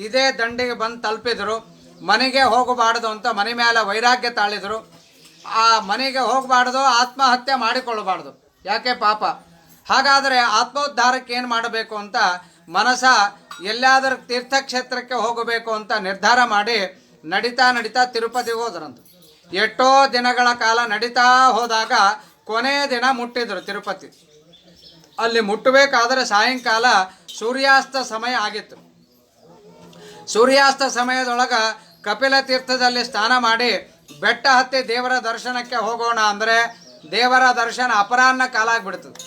ಇದೇ ದಂಡಿಗೆ ಬಂದು ತಲುಪಿದರು. ಮನೆಗೆ ಹೋಗಬಾರ್ದು ಅಂತ ಮನೆ ಮೇಲೆ ವೈರಾಗ್ಯ ತಾಳಿದರು. ಆ ಮನೆಗೆ ಹೋಗಬಾರ್ದು, ಆತ್ಮಹತ್ಯೆ ಮಾಡಿಕೊಳ್ಳಬಾರ್ದು, ಯಾಕೆ ಪಾಪ. ಹಾಗಾದರೆ ಆತ್ಮೋದ್ಧಾರಕ್ಕೆ ಏನು ಮಾಡಬೇಕು ಅಂತ ಮನಸ ಎಲ್ಲಾದರೂ ತೀರ್ಥಕ್ಷೇತ್ರಕ್ಕೆ ಹೋಗಬೇಕು ಅಂತ ನಿರ್ಧಾರ ಮಾಡಿ ನಡಿತಾ ತಿರುಪತಿಗೆ ಹೋದ್ರಂತ. ಎಷ್ಟೋ ದಿನಗಳ ಕಾಲ ನಡೀತಾ ಹೋದಾಗ ಕೊನೆಯ ದಿನ ಮುಟ್ಟಿದ್ರು ತಿರುಪತಿ. ಅಲ್ಲಿ ಮುಟ್ಟಬೇಕಾದರೆ ಸಾಯಂಕಾಲ ಸೂರ್ಯಾಸ್ತ ಸಮಯ ಆಗಿತ್ತು. ಸೂರ್ಯಾಸ್ತ ಸಮಯದೊಳಗೆ ಕಪಿಲ ತೀರ್ಥದಲ್ಲಿ ಸ್ನಾನ ಮಾಡಿ ಬೆಟ್ಟ ಹತ್ತಿ ದೇವರ ದರ್ಶನಕ್ಕೆ ಹೋಗೋಣ ಅಂದರೆ ದೇವರ ದರ್ಶನ ಅಪರಾಹ್ನ ಕಾಲ ಆಗಿಬಿಡ್ತದೆ.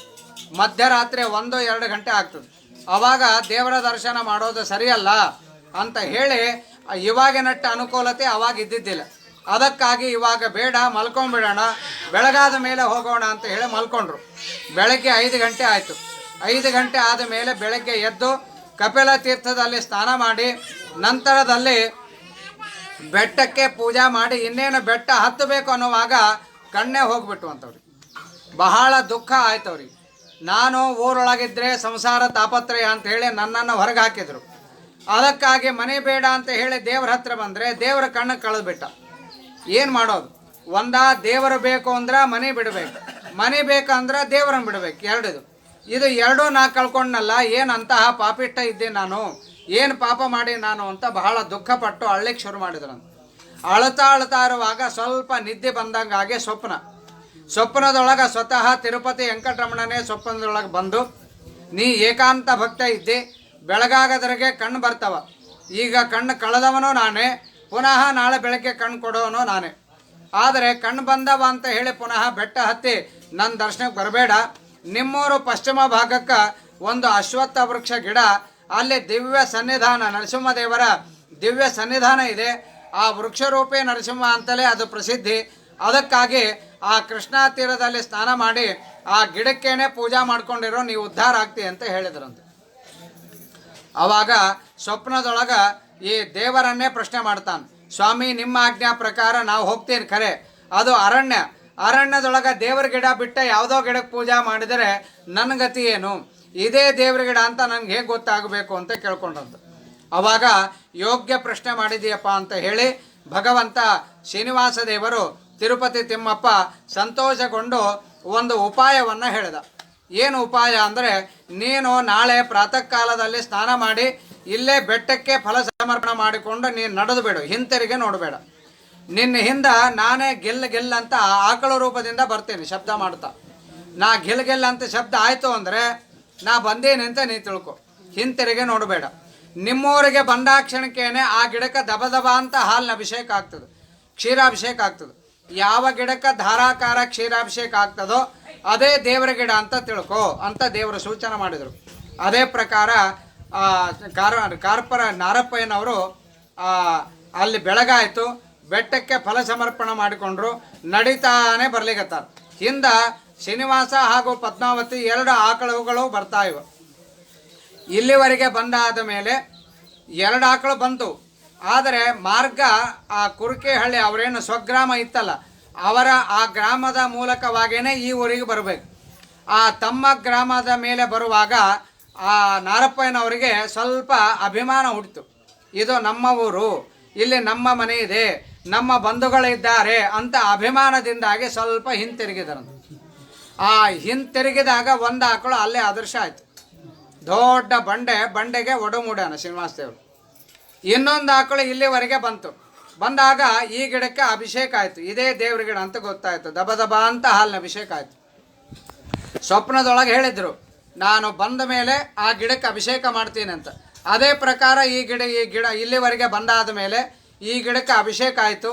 ಮಧ್ಯರಾತ್ರಿ 1-2 ಗಂಟೆ ಆಗ್ತದೆ. ಆವಾಗ ದೇವರ ದರ್ಶನ ಮಾಡೋದು ಸರಿಯಲ್ಲ ಅಂತ ಹೇಳಿ ಇವಾಗಿನಟ್ಟ ಅನುಕೂಲತೆ ಅವಾಗ ಇದ್ದಿದ್ದಿಲ್ಲ. ಅದಕ್ಕಾಗಿ ಇವಾಗ ಬೇಡ, ಮಲ್ಕೊಂಡ್ಬಿಡೋಣ, ಬೆಳಗಾದ ಮೇಲೆ ಹೋಗೋಣ ಅಂತ ಹೇಳಿ ಮಲ್ಕೊಂಡ್ರು. ಬೆಳಗ್ಗೆ 5 ಗಂಟೆ ಆಯಿತು. 5 ಗಂಟೆ ಆದ ಮೇಲೆ ಬೆಳಗ್ಗೆ ಎದ್ದು ಕಪಿಲ ತೀರ್ಥದಲ್ಲಿ ಸ್ನಾನ ಮಾಡಿ ನಂತರದಲ್ಲಿ ಬೆಟ್ಟಕ್ಕೆ ಪೂಜೆ ಮಾಡಿ ಇನ್ನೇನು ಬೆಟ್ಟ ಹತ್ತಬೇಕು ಅನ್ನುವಾಗ ಕಣ್ಣೇ ಹೋಗ್ಬಿಟ್ಟು ಅಂತವ್ರಿಗೆ. ಬಹಳ ದುಃಖ ಆಯ್ತು ಅವ್ರಿಗೆ. ನಾನು ಊರೊಳಗಿದ್ದರೆ ಸಂಸಾರ ತಾಪತ್ರಯ ಅಂತ ಹೇಳಿ ನನ್ನನ್ನು ಹೊರಗೆ ಹಾಕಿದರು. ಅದಕ್ಕಾಗಿ ಮನೆ ಬೇಡ ಅಂತ ಹೇಳಿ ದೇವ್ರ ಹತ್ರ ಬಂದರೆ ದೇವರ ಕಣ್ಣು ಕಳೆದ್ಬಿಟ್ಟ. ಏನು ಮಾಡೋದು? ದೇವರು ಬೇಕು ಅಂದ್ರೆ ಮನೆ ಬಿಡಬೇಕು, ಮನೆ ಬೇಕಂದ್ರೆ ದೇವರನ್ನು ಬಿಡಬೇಕು, ಇದು ಎರಡೂ ನಾ ಕಳ್ಕೊಂಡನಲ್ಲ, ಏನು ಅಂತಹ ಪಾಪಿಷ್ಟ ಇದ್ದೆ ನಾನು, ಏನು ಪಾಪ ಮಾಡಿ ನಾನು ಅಂತ ಬಹಳ ದುಃಖಪಟ್ಟು ಅಳ್ಳಿಕ್ಕೆ ಶುರು ಮಾಡಿದ್ರಂತ. ಅಳ್ತಾ ಇರುವಾಗ ಸ್ವಲ್ಪ ನಿದ್ದೆ ಬಂದಂಗಾಗಿ ಸ್ವಪ್ನದೊಳಗೆ ಸ್ವತಃ ತಿರುಪತಿ ವೆಂಕಟರಮಣನೇ ಸ್ವಪ್ನದೊಳಗೆ ಬಂದು, ನೀ ಏಕಾಂತ ಭಕ್ತ ಇದ್ದೆ, ಬೆಳಗಾಗದ್ರಿಗೆ ಕಣ್ಣು ಬರ್ತಾವ, ಈಗ ಕಣ್ಣು ಕಳೆದವನೋ ನಾನೇ, ಪುನಃ ನಾಳೆ ಬೆಳಗ್ಗೆ ಕಣ್ಣು ಕೊಡೋನೋ ನಾನೇ. ಆದರೆ ಕಣ್ಣು ಬಂದವ ಅಂತ ಹೇಳಿ ಪುನಃ ಬೆಟ್ಟ ಹತ್ತಿ ನನ್ನ ದರ್ಶನಕ್ಕೆ ಬರಬೇಡ. ನಿಮ್ಮೂರು ಪಶ್ಚಿಮ ಭಾಗಕ್ಕೆ ಒಂದು ಅಶ್ವತ್ಥ ವೃಕ್ಷ ಗಿಡ, ಅಲ್ಲಿ ದಿವ್ಯ ಸನ್ನಿಧಾನ, ನರಸಿಂಹದೇವರ ದಿವ್ಯ ಸನ್ನಿಧಾನ ಇದೆ. ಆ ವೃಕ್ಷರೂಪಿ ನರಸಿಂಹ ಅಂತಲೇ ಅದು ಪ್ರಸಿದ್ಧಿ. ಅದಕ್ಕಾಗಿ ಆ ಕೃಷ್ಣಾ ತೀರದಲ್ಲಿ ಸ್ನಾನ ಮಾಡಿ ಆ ಗಿಡಕ್ಕೇನೆ ಪೂಜಾ ಮಾಡ್ಕೊಂಡಿರೋ, ನೀವು ಉದ್ಧಾರ ಆಗ್ತಿ ಅಂತ ಹೇಳಿದ್ರಂತೆ. ಆವಾಗ ಸ್ವಪ್ನದೊಳಗೆ ಈ ದೇವರನ್ನೇ ಪ್ರಶ್ನೆ ಮಾಡ್ತಾನೆ, ಸ್ವಾಮಿ ನಿಮ್ಮ ಆಜ್ಞಾ ಪ್ರಕಾರ ನಾವು ಹೋಗ್ತೀನಿ ಖರೆ, ಅದು ಅರಣ್ಯ, ಅರಣ್ಯದೊಳಗೆ ದೇವರ ಗಿಡ ಬಿಟ್ಟ ಯಾವುದೋ ಗಿಡಕ್ಕೆ ಪೂಜೆ ಮಾಡಿದರೆ ನನ್ನ ಗತಿ ಏನು, ಇದೇ ದೇವ್ರ ಗಿಡ ಅಂತ ನನಗೆ ಹೇಗೆ ಗೊತ್ತಾಗಬೇಕು ಅಂತ ಕೇಳ್ಕೊಂಡಂತ. ಅವಾಗ ಯೋಗ್ಯ ಪ್ರಶ್ನೆ ಮಾಡಿದೀಯಪ್ಪ ಅಂತ ಹೇಳಿ ಭಗವಂತ ಶ್ರೀನಿವಾಸ ದೇವರು ತಿರುಪತಿ ತಿಮ್ಮಪ್ಪ ಸಂತೋಷಗೊಂಡು ಒಂದು ಉಪಾಯವನ್ನು ಹೇಳಿದ. ಏನು ಉಪಾಯ ಅಂದರೆ, ನೀನು ನಾಳೆ ಪ್ರಾತಃ ಕಾಲದಲ್ಲಿ ಸ್ನಾನ ಮಾಡಿ ಇಲ್ಲೇ ಬೆಟ್ಟಕ್ಕೆ ಫಲ ಸಮರ್ಪಣೆ ಮಾಡಿಕೊಂಡು ನೀನು ನಡೆದು ಬಿಡು, ಹಿಂತಿರುಗಿ ನೋಡಬೇಡ. ನಿನ್ನ ಹಿಂದ ನಾನೇ ಗೆಲ್ಲ ಅಂತ ಆಕಳ ರೂಪದಿಂದ ಬರ್ತೇನೆ ಶಬ್ದ ಮಾಡ್ತಾ. ನಾ ಗೆಲ್ಲ ಅಂತ ಶಬ್ದ ಆಯಿತು ಅಂದರೆ ನಾ ಬಂದೇನೆ ಅಂತ ನೀ ತಿಳ್ಕೊ, ಹಿಂತಿರುಗಿ ನೋಡಬೇಡ. ನಿಮ್ಮೂರಿಗೆ ಬಂದಾಕ್ಷಣಕ್ಕೇನೆ ಆ ಗಿಡಕ್ಕೆ ದಬ ಅಂತ ಹಾಲಿನ ಅಭಿಷೇಕ ಆಗ್ತದೆ, ಕ್ಷೀರಾಭಿಷೇಕ ಆಗ್ತದೆ. ಯಾವ ಗಿಡಕ್ಕೆ ಧಾರಾಕಾರ ಕ್ಷೀರಾಭಿಷೇಕ ಆಗ್ತದೋ ಅದೇ ದೇವರ ಗಿಡ ಅಂತ ತಿಳ್ಕೊ ಅಂತ ದೇವರು ಸೂಚನೆ ಮಾಡಿದರು. ಅದೇ ಪ್ರಕಾರ ಕಾರ್ಪರ ನಾರಪ್ಪಯ್ಯನವರು ಅಲ್ಲಿ ಬೆಳಗಾಯಿತು, ಬೆಟ್ಟಕ್ಕೆ ಫಲ ಸಮರ್ಪಣೆ ಮಾಡಿಕೊಂಡ್ರು, ನಡೀತಾನೆ ಬರ್ಲಿಕತ್ತಾರ. ಹಿಂದ ಶ್ರೀನಿವಾಸ ಹಾಗೂ ಪದ್ಮಾವತಿ 2 ಆಕಳುಗಳು ಬರ್ತಾ ಇವೆ. ಇಲ್ಲಿವರೆಗೆ ಬಂದಾದ ಮೇಲೆ 2 ಆಕಳು ಬಂತು. ಆದರೆ ಮಾರ್ಗ ಆ ಕುರುಕೆಹಳ್ಳಿ ಅವರೇನು ಸ್ವಗ್ರಾಮ ಇತ್ತಲ್ಲ, ಅವರ ಆ ಗ್ರಾಮದ ಮೂಲಕವಾಗಿಯೇ ಈ ಊರಿಗೆ ಬರಬೇಕು. ಆ ತಮ್ಮ ಗ್ರಾಮದ ಮೇಲೆ ಬರುವಾಗ ಆ ನಾರಪ್ಪಯ್ಯನವರಿಗೆ ಸ್ವಲ್ಪ ಅಭಿಮಾನ ಹುಟ್ಟಿತು. ಇದು ನಮ್ಮ ಊರು, ಇಲ್ಲಿ ನಮ್ಮ ಮನೆ ಇದೆ, ನಮ್ಮ ಬಂಧುಗಳಿದ್ದಾರೆ ಅಂತ ಅಭಿಮಾನದಿಂದಾಗಿ ಸ್ವಲ್ಪ ಹಿಂತಿರುಗಿದರಂತೆ. ಆ ಹಿಂತಿರುಗಿದಾಗ ಒಂದು ಆಕಳು ಅಲ್ಲೇ ಅದೃಶ್ಯ ಆಯಿತು. ದೊಡ್ಡ ಬಂಡೆಗೆ ಒಡಮೂಡ್ಯಾನ ಶ್ರೀನಿವಾಸ ದೇವರು. ಇನ್ನೊಂದು ಆಕಳು ಇಲ್ಲಿವರೆಗೆ ಬಂತು. ಬಂದಾಗ ಈ ಗಿಡಕ್ಕೆ ಅಭಿಷೇಕ ಆಯಿತು, ಇದೇ ದೇವ್ರ ಗಿಡ ಅಂತ ಗೊತ್ತಾಯಿತು. ದಬ ಅಂತ ಹಾಲಿನ ಅಭಿಷೇಕ ಆಯಿತು. ಸ್ವಪ್ನದೊಳಗೆ ಹೇಳಿದರು, ನಾನು ಬಂದ ಮೇಲೆ ಆ ಗಿಡಕ್ಕೆ ಅಭಿಷೇಕ ಮಾಡ್ತೀನಿ ಅಂತ. ಅದೇ ಪ್ರಕಾರ ಈ ಗಿಡ ಇಲ್ಲಿವರೆಗೆ ಬಂದಾದ ಮೇಲೆ ಈ ಗಿಡಕ್ಕೆ ಅಭಿಷೇಕ ಆಯಿತು,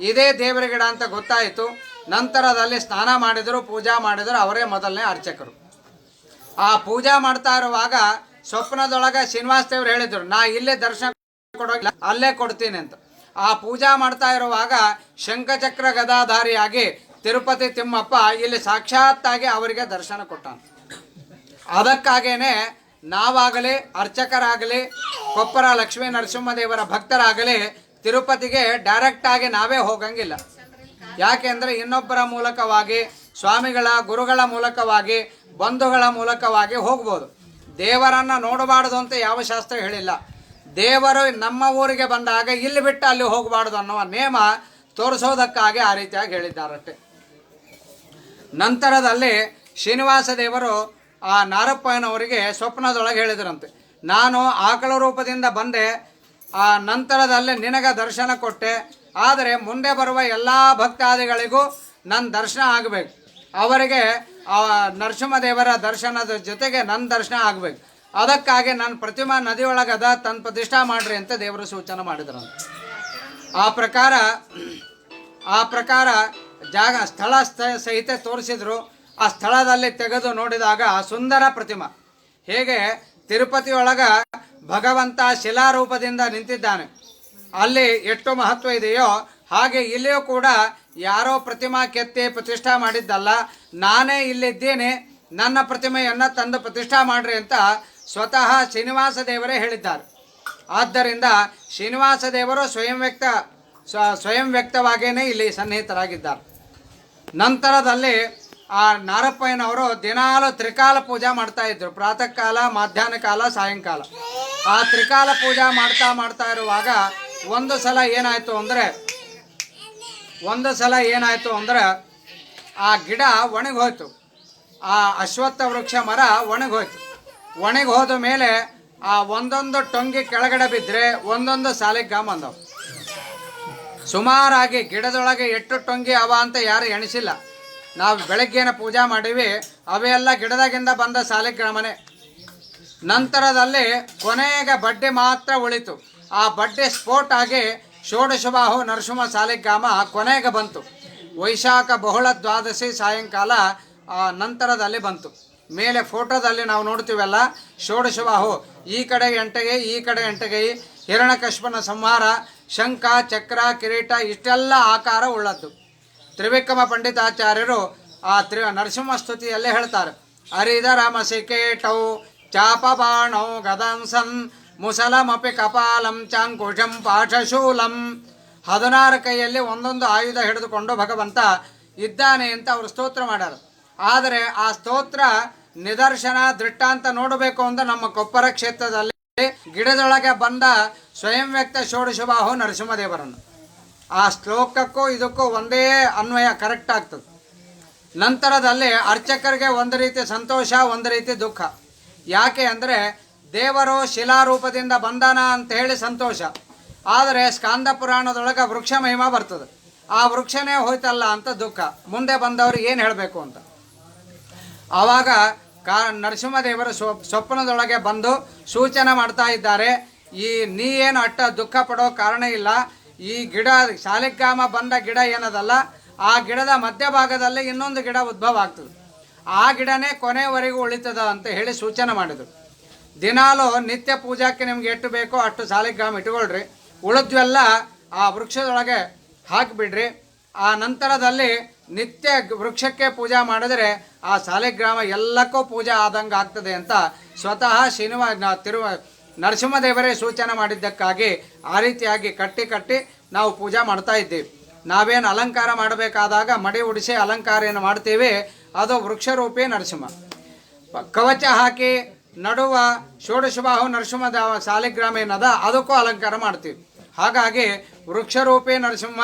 ಇದೇ ದೇವರ ಗಿಡ ಅಂತ ಗೊತ್ತಾಯಿತು. ನಂತರದಲ್ಲಿ ಸ್ನಾನ ಮಾಡಿದರು, ಪೂಜಾ ಮಾಡಿದರು, ಅವರೇ ಮೊದಲನೇ ಅರ್ಚಕರು. ಆ ಪೂಜಾ ಮಾಡ್ತಾ ಇರುವಾಗ ಸ್ವಪ್ನದೊಳಗೆ ಶ್ರೀನಿವಾಸ ದೇವರು ಹೇಳಿದರು, ನಾ ಇಲ್ಲೇ ದರ್ಶನ ಕೊಡೋಲ್ಲ, ಅಲ್ಲೇ ಕೊಡ್ತೀನಿ ಅಂತ. ಆ ಪೂಜಾ ಮಾಡ್ತಾ ಇರುವಾಗ ಶಂಖಚಕ್ರ ಗದಾಧಾರಿಯಾಗಿ ತಿರುಪತಿ ತಿಮ್ಮಪ್ಪ ಇಲ್ಲಿ ಸಾಕ್ಷಾತ್ತಾಗಿ ಅವರಿಗೆ ದರ್ಶನ ಕೊಟ್ಟಾನ. ಅದಕ್ಕಾಗೇನೆ ನಾವಾಗಲಿ ಅರ್ಚಕರಾಗಲಿ ಕೊಪ್ಪರ ಲಕ್ಷ್ಮೀ ನರಸಿಂಹದೇವರ ಭಕ್ತರಾಗಲಿ ತಿರುಪತಿಗೆ ಡೈರೆಕ್ಟಾಗಿ ನಾವೇ ಹೋಗಂಗಿಲ್ಲ. ಯಾಕೆಂದರೆ ಇನ್ನೊಬ್ಬರ ಮೂಲಕವಾಗಿ, ಸ್ವಾಮಿಗಳ ಗುರುಗಳ ಮೂಲಕವಾಗಿ, ಬಂಧುಗಳ ಮೂಲಕವಾಗಿ ಹೋಗ್ಬೋದು. ದೇವರನ್ನು ನೋಡಬಾರ್ದು ಅಂತ ಯಾವ ಶಾಸ್ತ್ರ ಹೇಳಿಲ್ಲ. ದೇವರು ನಮ್ಮ ಊರಿಗೆ ಬಂದಾಗ ಇಲ್ಲಿ ಬಿಟ್ಟು ಅಲ್ಲಿ ಹೋಗಬಾರ್ದು ಅನ್ನುವ ನೇಮ ತೋರಿಸೋದಕ್ಕಾಗಿ ಆ ರೀತಿಯಾಗಿ ಹೇಳಿದ್ದಾರಷ್ಟೆ. ನಂತರದಲ್ಲಿ ಶ್ರೀನಿವಾಸ ದೇವರು ಆ ನಾರಪ್ಪಯ್ಯನವರಿಗೆ ಸ್ವಪ್ನದೊಳಗೆ ಹೇಳಿದ್ರಂತೆ, ನಾನು ಆಕಳ ರೂಪದಿಂದ ಬಂದೆ, ಆ ನಂತರದಲ್ಲಿ ನಿನಗೆ ದರ್ಶನ ಕೊಟ್ಟೆ, ಆದರೆ ಮುಂದೆ ಬರುವ ಎಲ್ಲ ಭಕ್ತಾದಿಗಳಿಗೂ ನನ್ನ ದರ್ಶನ ಆಗಬೇಕು, ಅವರಿಗೆ ನರಸಿಂಹದೇವರ ದರ್ಶನದ ಜೊತೆಗೆ ನನ್ನ ದರ್ಶನ ಆಗಬೇಕು, ಅದಕ್ಕಾಗಿ ನನ್ನ ಪ್ರತಿಮಾ ನದಿಯೊಳಗದ ತನ್ನ ಪ್ರತಿಷ್ಠಾ ಮಾಡ್ರಿ ಅಂತ ದೇವರು ಸೂಚನೆ ಮಾಡಿದ್ರಂತೆ. ಆ ಪ್ರಕಾರ ಸ್ಥಳ ಸಹಿತ ತೋರಿಸಿದ್ರು. ಆ ಸ್ಥಳದಲ್ಲಿ ತೆಗೆದು ನೋಡಿದಾಗ ಸುಂದರ ಪ್ರತಿಮಾ, ಹೇಗೆ ತಿರುಪತಿಯೊಳಗ ಭಗವಂತ ಶಿಲಾರೂಪದಿಂದ ನಿಂತಿದ್ದಾನೆ, ಅಲ್ಲಿ ಎಷ್ಟು ಮಹತ್ವ ಇದೆಯೋ ಹಾಗೆ ಇಲ್ಲಿಯೂ ಕೂಡ ಯಾರೋ ಪ್ರತಿಮಾ ಕೆತ್ತಿ ಪ್ರತಿಷ್ಠಾ ಮಾಡಿದ್ದಲ್ಲ, ನಾನೇ ಇಲ್ಲಿದ್ದೇನೆ, ನನ್ನ ಪ್ರತಿಮೆಯನ್ನು ತಂದು ಪ್ರತಿಷ್ಠಾ ಮಾಡ್ರಿ ಅಂತ ಸ್ವತಃ ಶ್ರೀನಿವಾಸ ದೇವರೇ ಹೇಳಿದ್ದಾರೆ. ಆದ್ದರಿಂದ ಶ್ರೀನಿವಾಸ ದೇವರು ಸ್ವಯಂ ವ್ಯಕ್ತವಾಗಿಯೇ ಇಲ್ಲಿ ಸನ್ನಿಹಿತರಾಗಿದ್ದಾರೆ. ನಂತರದಲ್ಲಿ ಆ ನಾರಪ್ಪಯ್ಯನವರು ದಿನಾಲು ತ್ರಿಕಾಲ ಪೂಜಾ ಮಾಡ್ತಾ ಇದ್ರು, ಪ್ರಾತಃ ಕಾಲ, ಮಧ್ಯಾಹ್ನ ಕಾಲ, ಸಾಯಂಕಾಲ. ಆ ತ್ರಿಕಾಲ ಪೂಜಾ ಮಾಡ್ತಾ ಇರುವಾಗ ಒಂದು ಸಲ ಏನಾಯಿತು ಅಂದರೆ ಆ ಗಿಡ ಒಣಗೋಯ್ತು. ಆ ಅಶ್ವತ್ಥ ವೃಕ್ಷ ಮರ ಒಣಗಿ ಹೋದ ಮೇಲೆ ಆ ಒಂದೊಂದು ಟೊಂಗಿ ಕೆಳಗಡೆ ಬಿದ್ದರೆ ಒಂದೊಂದು ಸಾಲಿಗ್ರಾಮ ಅಂದವು. ಸುಮಾರಾಗಿ ಗಿಡದೊಳಗೆ ಎಷ್ಟು ಟೊಂಗಿ ಅವ ಅಂತ ಯಾರು ಎಣಿಸಿಲ್ಲ. ನಾವು ಬೆಳಗ್ಗೆನ ಪೂಜಾ ಮಾಡೀವಿ, ಅವೆಲ್ಲ ಗಿಡದಾಗಿಂದ ಬಂದ ಸಾಲಿಗ್ರಾಮನೇ. ನಂತರದಲ್ಲಿ ಕೊನೆಗೆ ಬಡ್ಡೆ ಮಾತ್ರ ಉಳಿತು. ಆ ಬಡ್ಡೆ ಸ್ಫೋಟ್ ಆಗಿ ಷೋಡಶಬಾಹು ನರಸಿಂಹ ಸಾಲಿಗ್ರಾಮ ಕೊನೆಗೆ ಬಂತು. ವೈಶಾಖ ಬಹುಳ ದ್ವಾದಶಿ ಸಾಯಂಕಾಲ ನಂತರದಲ್ಲಿ ಬಂತು. ಮೇಲೆ ಫೋಟೋದಲ್ಲಿ ನಾವು ನೋಡ್ತೀವಲ್ಲ, ಷೋಡಶಬಾಹು ಈ ಕಡೆ ಎಂಟಗೈ, ಈ ಕಡೆ ಎಂಟಗೈ, ಹಿರಣ್ಯಕಶ್ಯಪನ ಸಂಹಾರ, ಶಂಖ, ಚಕ್ರ, ಕಿರೀಟ ಇಷ್ಟೆಲ್ಲ ಆಕಾರ ಉಳ್ಳದ್ದು. ತ್ರಿವಿಕ್ರಮ ಪಂಡಿತಾಚಾರ್ಯರು ಆ ನರಸಿಂಹ ಸ್ತುತಿಯಲ್ಲೇ ಹೇಳ್ತಾರೆ, ಹರಿಧರಮಸಿಕೇಟೌ ಚಾಪಬಾಣೌ ಗದಾಂಸನ್ ಮುಸಲಮಪಿ ಕಪಾಲಂ ಚಾಂಕುಶಂ ಪಾಶಶೂಲಂ. 16 ಕೈಯಲ್ಲಿ ಒಂದೊಂದು ಆಯುಧ ಹಿಡಿದುಕೊಂಡು ಭಗವಂತ ಇದ್ದಾನೆ ಅಂತ ಅವರು ಸ್ತೋತ್ರ ಮಾಡ್ಯಾರ. ಆದರೆ ಆ ಸ್ತೋತ್ರ ನಿದರ್ಶನ ದೃಷ್ಟಾಂತ ನೋಡಬೇಕು ಅಂತ ನಮ್ಮ ಕೊಪ್ಪರ ಕ್ಷೇತ್ರದಲ್ಲಿ ಗಿಡದೊಳಗೆ ಬಂದ ಸ್ವಯಂ ವ್ಯಕ್ತ ಷೋಡಶಬಾಹು ನರಸಿಂಹದೇವರನ್ನು ಆ ಶ್ಲೋಕಕ್ಕೂ ಇದಕ್ಕೂ ಒಂದೇ ಅನ್ವಯ ಕರೆಕ್ಟ್ ಆಗ್ತದೆ. ನಂತರದಲ್ಲಿ ಅರ್ಚಕರಿಗೆ ಒಂದು ರೀತಿ ಸಂತೋಷ, ಒಂದು ರೀತಿ ದುಃಖ. ಯಾಕೆ ಅಂದರೆ ದೇವರು ಶಿಲಾರೂಪದಿಂದ ಬಂದಾನ ಅಂತ ಹೇಳಿ ಸಂತೋಷ. ಆದರೆ ಸ್ಕಾಂದ ಪುರಾಣದೊಳಗೆ ವೃಕ್ಷ ಮಹಿಮಾ ಬರ್ತದೆ. ಆ ವೃಕ್ಷನೇ ಹೋಯ್ತಲ್ಲ ಅಂತ ದುಃಖ. ಮುಂದೆ ಬಂದವರು ಏನು ಹೇಳಬೇಕು ಅಂತ. ಆವಾಗ ನರಸಿಂಹದೇವರು ಸ್ವಪ್ನದೊಳಗೆ ಬಂದು ಸೂಚನೆ ಮಾಡ್ತಾ ಇದ್ದಾರೆ, ಈ ನೀ ಏನು ಅಟ್ಟ ದುಃಖ ಪಡೋ ಕಾರಣ ಇಲ್ಲ. ಈ ಗಿಡ ಶಾಲಿಗ್ರಾಮ ಬಂದ ಗಿಡ ಏನದಲ್ಲ, ಆ ಗಿಡದ ಮಧ್ಯಭಾಗದಲ್ಲಿ ಇನ್ನೊಂದು ಗಿಡ ಉದ್ಭವ ಆಗ್ತದೆ. ಆ ಗಿಡನೇ ಕೊನೆವರೆಗೂ ಉಳಿತದ ಅಂತ ಹೇಳಿ ಸೂಚನೆ ಮಾಡಿದರು. ದಿನಾಲು ನಿತ್ಯ ಪೂಜಾಕ್ಕೆ ನಿಮ್ಗೆ ಎಷ್ಟು ಬೇಕೋ ಅಷ್ಟು ಶಾಲಿಗ್ರಾಮ ಇಟ್ಕೊಳ್ರಿ, ಉಳಿದ್ವೆಲ್ಲ ಆ ವೃಕ್ಷದೊಳಗೆ ಹಾಕಿಬಿಡ್ರಿ. ಆ ನಂತರದಲ್ಲಿ ನಿತ್ಯ ವೃಕ್ಷಕ್ಕೆ ಪೂಜಾ ಮಾಡಿದರೆ ಆ ಶಾಲಿಗ್ರಾಮ ಎಲ್ಲಕ್ಕೂ ಪೂಜೆ ಆದಂಗೆ ಆಗ್ತದೆ ಅಂತ ಸ್ವತಃ ನರಸಿಂಹದೇವರೇ ಸೂಚನೆ ಮಾಡಿದ್ದಕ್ಕಾಗಿ ಆ ರೀತಿಯಾಗಿ ಕಟ್ಟಿ ನಾವು ಪೂಜಾ ಮಾಡ್ತಾ ಇದ್ದೀವಿ. ನಾವೇನು ಅಲಂಕಾರ ಮಾಡಬೇಕಾದಾಗ ಮಡಿ ಉಡಿಸಿ ಅಲಂಕಾರ ಏನು ಮಾಡ್ತೀವಿ, ಅದು ವೃಕ್ಷರೂಪಿ ನರಸಿಂಹ. ಕವಚ ಹಾಕಿ ನಡುವ ಷೋಡಶಬಾಹು ನರಸಿಂಹ ಶಾಲಿಗ್ರಾಮ ಏನದ ಅದಕ್ಕೂ ಅಲಂಕಾರ ಮಾಡ್ತೀವಿ. ಹಾಗಾಗಿ ವೃಕ್ಷರೂಪಿ ನರಸಿಂಹ,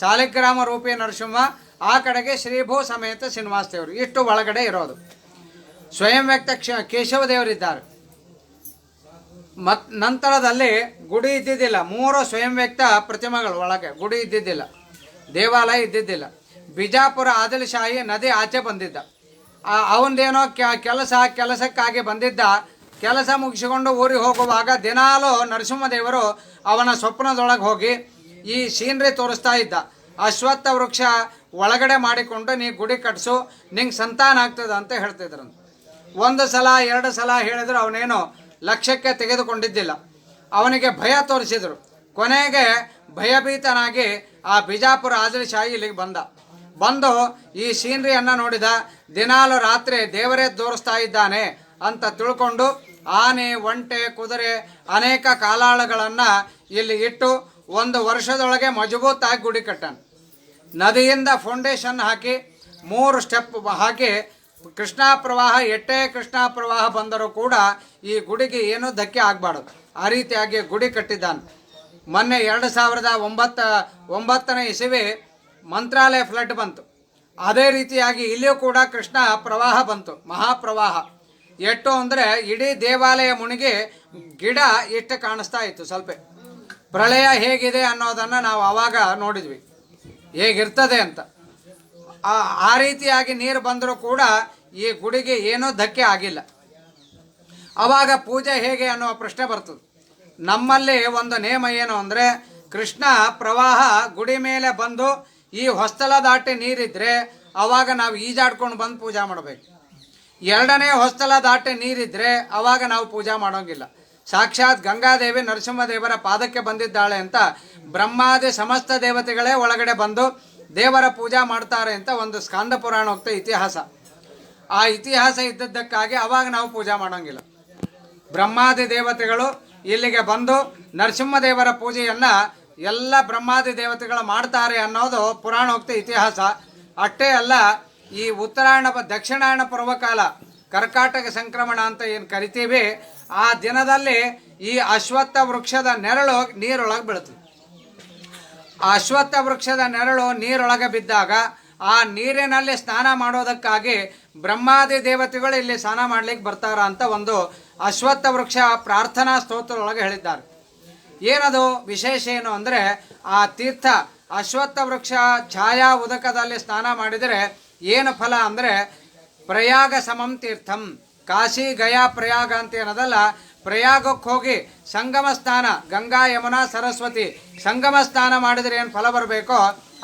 ಶಾಲಿಗ್ರಾಮ ರೂಪಿ ನರಸಿಂಹ, ಆ ಕಡೆಗೆ ಶ್ರೀಭೂ ಸಮೇತ ಶ್ರೀನಿವಾಸ ದೇವರು, ಇಷ್ಟು ಒಳಗಡೆ ಇರೋದು. ಸ್ವಯಂ ವ್ಯಕ್ತ ಕೇಶವದೇವರಿದ್ದಾರೆ. ನಂತರದಲ್ಲಿ ಗುಡಿ ಇದ್ದಿದ್ದಿಲ್ಲ. 3 ಸ್ವಯಂ ವ್ಯಕ್ತ ಪ್ರತಿಮೆಗಳು ಒಳಗೆ, ಗುಡಿ ಇದ್ದಿದ್ದಿಲ್ಲ, ದೇವಾಲಯ ಇದ್ದಿದ್ದಿಲ್ಲ. ಬಿಜಾಪುರ ಆದಿಲಶಾಹಿ ನದಿ ಆಚೆ ಬಂದಿದ್ದ. ಅವನದೇನೋ ಕೆಲಸಕ್ಕಾಗಿ ಬಂದಿದ್ದ. ಕೆಲಸ ಮುಗಿಸಿಕೊಂಡು ಊರಿಗೆ ಹೋಗುವಾಗ ದಿನಾಲೂ ನರಸಿಂಹದೇವರು ಅವನ ಸ್ವಪ್ನದೊಳಗೆ ಹೋಗಿ ಈ ಸೀನರಿ ತೋರಿಸ್ತಾ ಇದ್ದ. ಅಶ್ವತ್ಥ ವೃಕ್ಷ ಒಳಗಡೆ ಮಾಡಿಕೊಂಡು ನೀ ಗುಡಿ ಕಟ್ಸು, ನಿಂಗೆ ಸಂತಾನ ಆಗ್ತದೆ ಅಂತ ಹೇಳ್ತಿದ್ರಂತ. 1 ಸಲ 2 ಸಲ ಹೇಳಿದ್ರು ಅವನೇನು ಲಕ್ಷ್ಯಕ್ಕೆ ತೆಗೆದುಕೊಂಡಿದ್ದಿಲ್ಲ. ಅವನಿಗೆ ಭಯ ತೋರಿಸಿದರು. ಕೊನೆಗೆ ಭಯಭೀತನಾಗಿ ಆ ಬಿಜಾಪುರ ಆದಿಲಶಾಹಿ ಇಲ್ಲಿಗೆ ಬಂದು ಈ ಸೀನರಿಯನ್ನು ನೋಡಿದ. ದಿನಾಲು ರಾತ್ರಿ ದೇವರೇ ತೋರಿಸ್ತಾ ಇದ್ದಾನೆ ಅಂತ ತಿಳ್ಕೊಂಡು ಆನೆ, ಒಂಟೆ, ಕುದುರೆ ಅನೇಕ ಕಾಲಾಳಗಳನ್ನು ಇಲ್ಲಿ ಇಟ್ಟು 1 ವರ್ಷದೊಳಗೆ ಮಜಬೂತಾಗಿ ಗುಡಿ ಕಟ್ಟಾನ. ನದಿಯಿಂದ ಫೌಂಡೇಶನ್ ಹಾಕಿ 3 ಸ್ಟೆಪ್ ಹಾಕಿ ಕೃಷ್ಣಾ ಪ್ರವಾಹ, ಎಟ್ಟೇ ಕೃಷ್ಣಾ ಪ್ರವಾಹ ಬಂದರೂ ಕೂಡ ಈ ಗುಡಿಗೆ ಏನೂ ಧಕ್ಕೆ ಆಗಬಾರ್ದು, ಆ ರೀತಿಯಾಗಿ ಗುಡಿ ಕಟ್ಟಿದ್ದಾನೆ. ಮೊನ್ನೆ 2009ನೇ ಇಸವಿ ಮಂತ್ರಾಲಯ ಫ್ಲಡ್ ಬಂತು. ಅದೇ ರೀತಿಯಾಗಿ ಇಲ್ಲಿಯೂ ಕೂಡ ಕೃಷ್ಣ ಪ್ರವಾಹ ಬಂತು, ಮಹಾಪ್ರವಾಹ. ಎಷ್ಟು ಅಂದರೆ ಇಡೀ ದೇವಾಲಯ ಮುಳುಗಿ ಗಿಡ ಎಷ್ಟು ಕಾಣಿಸ್ತಾ ಇತ್ತು. ಸ್ವಲ್ಪ ಪ್ರಳಯ ಹೇಗಿದೆ ಅನ್ನೋದನ್ನು ನಾವು ಆವಾಗ ನೋಡಿದ್ವಿ, ಹೇಗಿರ್ತದೆ ಅಂತ. ಆ ರೀತಿಯಾಗಿ ನೀರು ಬಂದರೂ ಕೂಡ ಈ ಗುಡಿಗೆ ಏನೂ ಧಕ್ಕೆ ಆಗಿಲ್ಲ. ಆವಾಗ ಪೂಜೆ ಹೇಗೆ ಅನ್ನುವ ಪ್ರಶ್ನೆ ಬರ್ತದೆ. ನಮ್ಮಲ್ಲಿ ಒಂದು ನೇಮ ಏನು ಅಂದರೆ, ಕೃಷ್ಣ ಪ್ರವಾಹ ಗುಡಿ ಮೇಲೆ ಬಂದು ಈ ಹೊಸ್ತಲ ದಾಟಿ ನೀರಿದ್ರೆ ಆವಾಗ ನಾವು ಈಜಾಡ್ಕೊಂಡು ಬಂದು ಪೂಜೆ ಮಾಡಬೇಕು. 2ನೇ ಹೊಸ್ತಲ ದಾಟಿ ನೀರಿದ್ರೆ ಆವಾಗ ನಾವು ಪೂಜೆ ಮಾಡೋಂಗಿಲ್ಲ. ಸಾಕ್ಷಾತ್ ಗಂಗಾದೇವಿ ನರಸಿಂಹದೇವರ ಪಾದಕ್ಕೆ ಬಂದಿದ್ದಾಳೆ ಅಂತ ಬ್ರಹ್ಮಾದಿ ಸಮಸ್ತ ದೇವತೆಗಳೇ ಒಳಗಡೆ ಬಂದು ದೇವರ ಪೂಜಾ ಮಾಡ್ತಾರೆ ಅಂತ ಒಂದು ಸ್ಕಾಂದ ಪುರಾಣೋಕ್ತ ಇತಿಹಾಸ. ಆ ಇತಿಹಾಸ ಇದ್ದದ್ದಕ್ಕಾಗಿ ಅವಾಗ ನಾವು ಪೂಜೆ ಮಾಡೋಂಗಿಲ್ಲ. ಬ್ರಹ್ಮಾದಿ ದೇವತೆಗಳು ಇಲ್ಲಿಗೆ ಬಂದು ನರಸಿಂಹದೇವರ ಪೂಜೆಯನ್ನು ಎಲ್ಲ ಬ್ರಹ್ಮಾದಿ ದೇವತೆಗಳು ಮಾಡ್ತಾರೆ ಅನ್ನೋದು ಪುರಾಣೋಕ್ತ ಇತಿಹಾಸ. ಅಷ್ಟೇ ಅಲ್ಲ, ಈ ಉತ್ತರಾಯಣ ದಕ್ಷಿಣಾಯಣ ಪರ್ವಕಾಲ, ಕರ್ಕಾಟಕ ಸಂಕ್ರಮಣ ಅಂತ ಏನು ಕರಿತೀವಿ, ಆ ದಿನದಲ್ಲಿ ಈ ಅಶ್ವತ್ಥ ವೃಕ್ಷದ ನೆರಳು ನೀರೊಳಗೆ ಬೀಳ್ತದೆ. ಆ ಅಶ್ವತ್ಥ ವೃಕ್ಷದ ನೆರಳು ನೀರೊಳಗೆ ಬಿದ್ದಾಗ ಆ ನೀರಿನಲ್ಲಿ ಸ್ನಾನ ಮಾಡೋದಕ್ಕಾಗಿ ಬ್ರಹ್ಮಾದಿ ದೇವತೆಗಳು ಇಲ್ಲಿ ಸ್ನಾನ ಮಾಡ್ಲಿಕ್ಕೆ ಬರ್ತಾರ ಅಂತ ಒಂದು ಅಶ್ವತ್ಥ ವೃಕ್ಷ ಪ್ರಾರ್ಥನಾ ಸ್ತೋತ್ರದೊಳಗೆ ಹೇಳಿದ್ದಾರೆ. ಏನದು ವಿಶೇಷ ಏನು ಅಂದರೆ, ಆ ತೀರ್ಥ ಅಶ್ವತ್ಥ ವೃಕ್ಷ ಛಾಯಾ ಉದಕದಲ್ಲಿ ಸ್ನಾನ ಮಾಡಿದರೆ ಏನು ಫಲ ಅಂದರೆ, ಪ್ರಯಾಗ ಸಮಂ ತೀರ್ಥಂ, ಕಾಶಿ ಗಯಾ ಪ್ರಯಾಗ ಅಂತ ಏನದಲ್ಲ, ಪ್ರಯಾಗಕ್ಕೆ ಹೋಗಿ ಸಂಗಮ ಸ್ನಾನ, ಗಂಗಾ ಯಮುನಾ ಸರಸ್ವತಿ ಸಂಗಮ ಸ್ನಾನ ಮಾಡಿದರೆ ಏನು ಫಲ ಬರಬೇಕೋ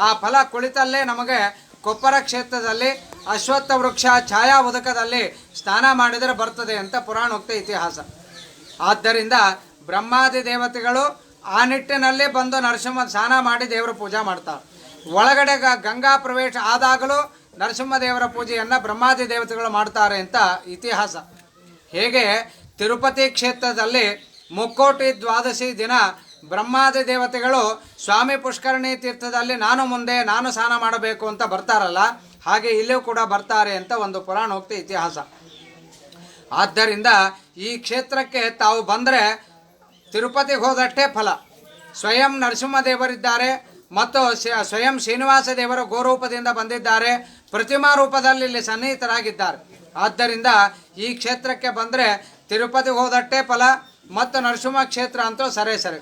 ಆ ಫಲ ಕುಳಿತಲ್ಲೇ ನಮಗೆ ಕೊಪ್ಪರ ಕ್ಷೇತ್ರದಲ್ಲಿ ಅಶ್ವತ್ಥ ವೃಕ್ಷ ಛಾಯಾ ಉದಕದಲ್ಲಿ ಸ್ನಾನ ಮಾಡಿದರೆ ಬರ್ತದೆ ಅಂತ ಪುರಾಣೋಕ್ತ ಇತಿಹಾಸ. ಆದ್ದರಿಂದ ಬ್ರಹ್ಮಾದಿ ದೇವತೆಗಳು ಆ ನಿಟ್ಟಿನಲ್ಲಿ ಬಂದು ನರಸಿಂಹ ಸ್ನಾನ ಮಾಡಿ ದೇವರ ಪೂಜೆ ಮಾಡ್ತಾರೆ. ಒಳಗಡೆ ಗಂಗಾ ಪ್ರವೇಶ ಆದಾಗಲೂ ನರಸಿಂಹದೇವರ ಪೂಜೆಯನ್ನು ಬ್ರಹ್ಮಾದಿ ದೇವತೆಗಳು ಮಾಡ್ತಾರೆ ಅಂತ ಇತಿಹಾಸ. ಹೇಗೆ ತಿರುಪತಿ ಕ್ಷೇತ್ರದಲ್ಲಿ ಮುಕ್ಕೋಟಿ ದ್ವಾದಶಿ ದಿನ ಬ್ರಹ್ಮಾದಿ ದೇವತೆಗಳು ಸ್ವಾಮಿ ಪುಷ್ಕರಣಿ ತೀರ್ಥದಲ್ಲಿ ನಾನು ಸ್ನಾನ ಮಾಡಬೇಕು ಅಂತ ಬರ್ತಾರಲ್ಲ, ಹಾಗೆ ಇಲ್ಲಿಯೂ ಕೂಡ ಬರ್ತಾರೆ ಅಂತ ಒಂದು ಪುರಾಣೋಕ್ತಿ ಇತಿಹಾಸ. ಆದ್ದರಿಂದ ಈ ಕ್ಷೇತ್ರಕ್ಕೆ ತಾವು ಬಂದರೆ ತಿರುಪತಿಗೆ ಹೋದಷ್ಟೇ ಫಲ. ಸ್ವಯಂ ನರಸಿಂಹದೇವರಿದ್ದಾರೆ ಮತ್ತು ಸ್ವಯಂ ಶ್ರೀನಿವಾಸ ದೇವರು ಗೋರೂಪದಿಂದ ಬಂದಿದ್ದಾರೆ, ಪ್ರತಿಮಾ ರೂಪದಲ್ಲಿ ಇಲ್ಲಿ ಸನ್ನಿಹಿತರಾಗಿದ್ದಾರೆ. ಆದ್ದರಿಂದ ಈ ಕ್ಷೇತ್ರಕ್ಕೆ ಬಂದರೆ ತಿರುಪತಿಗೆ ಹೋದಷ್ಟೇ ಫಲ ಮತ್ತು ನರಸಿಂಹ ಕ್ಷೇತ್ರ ಅಂತೂ ಸರಿ.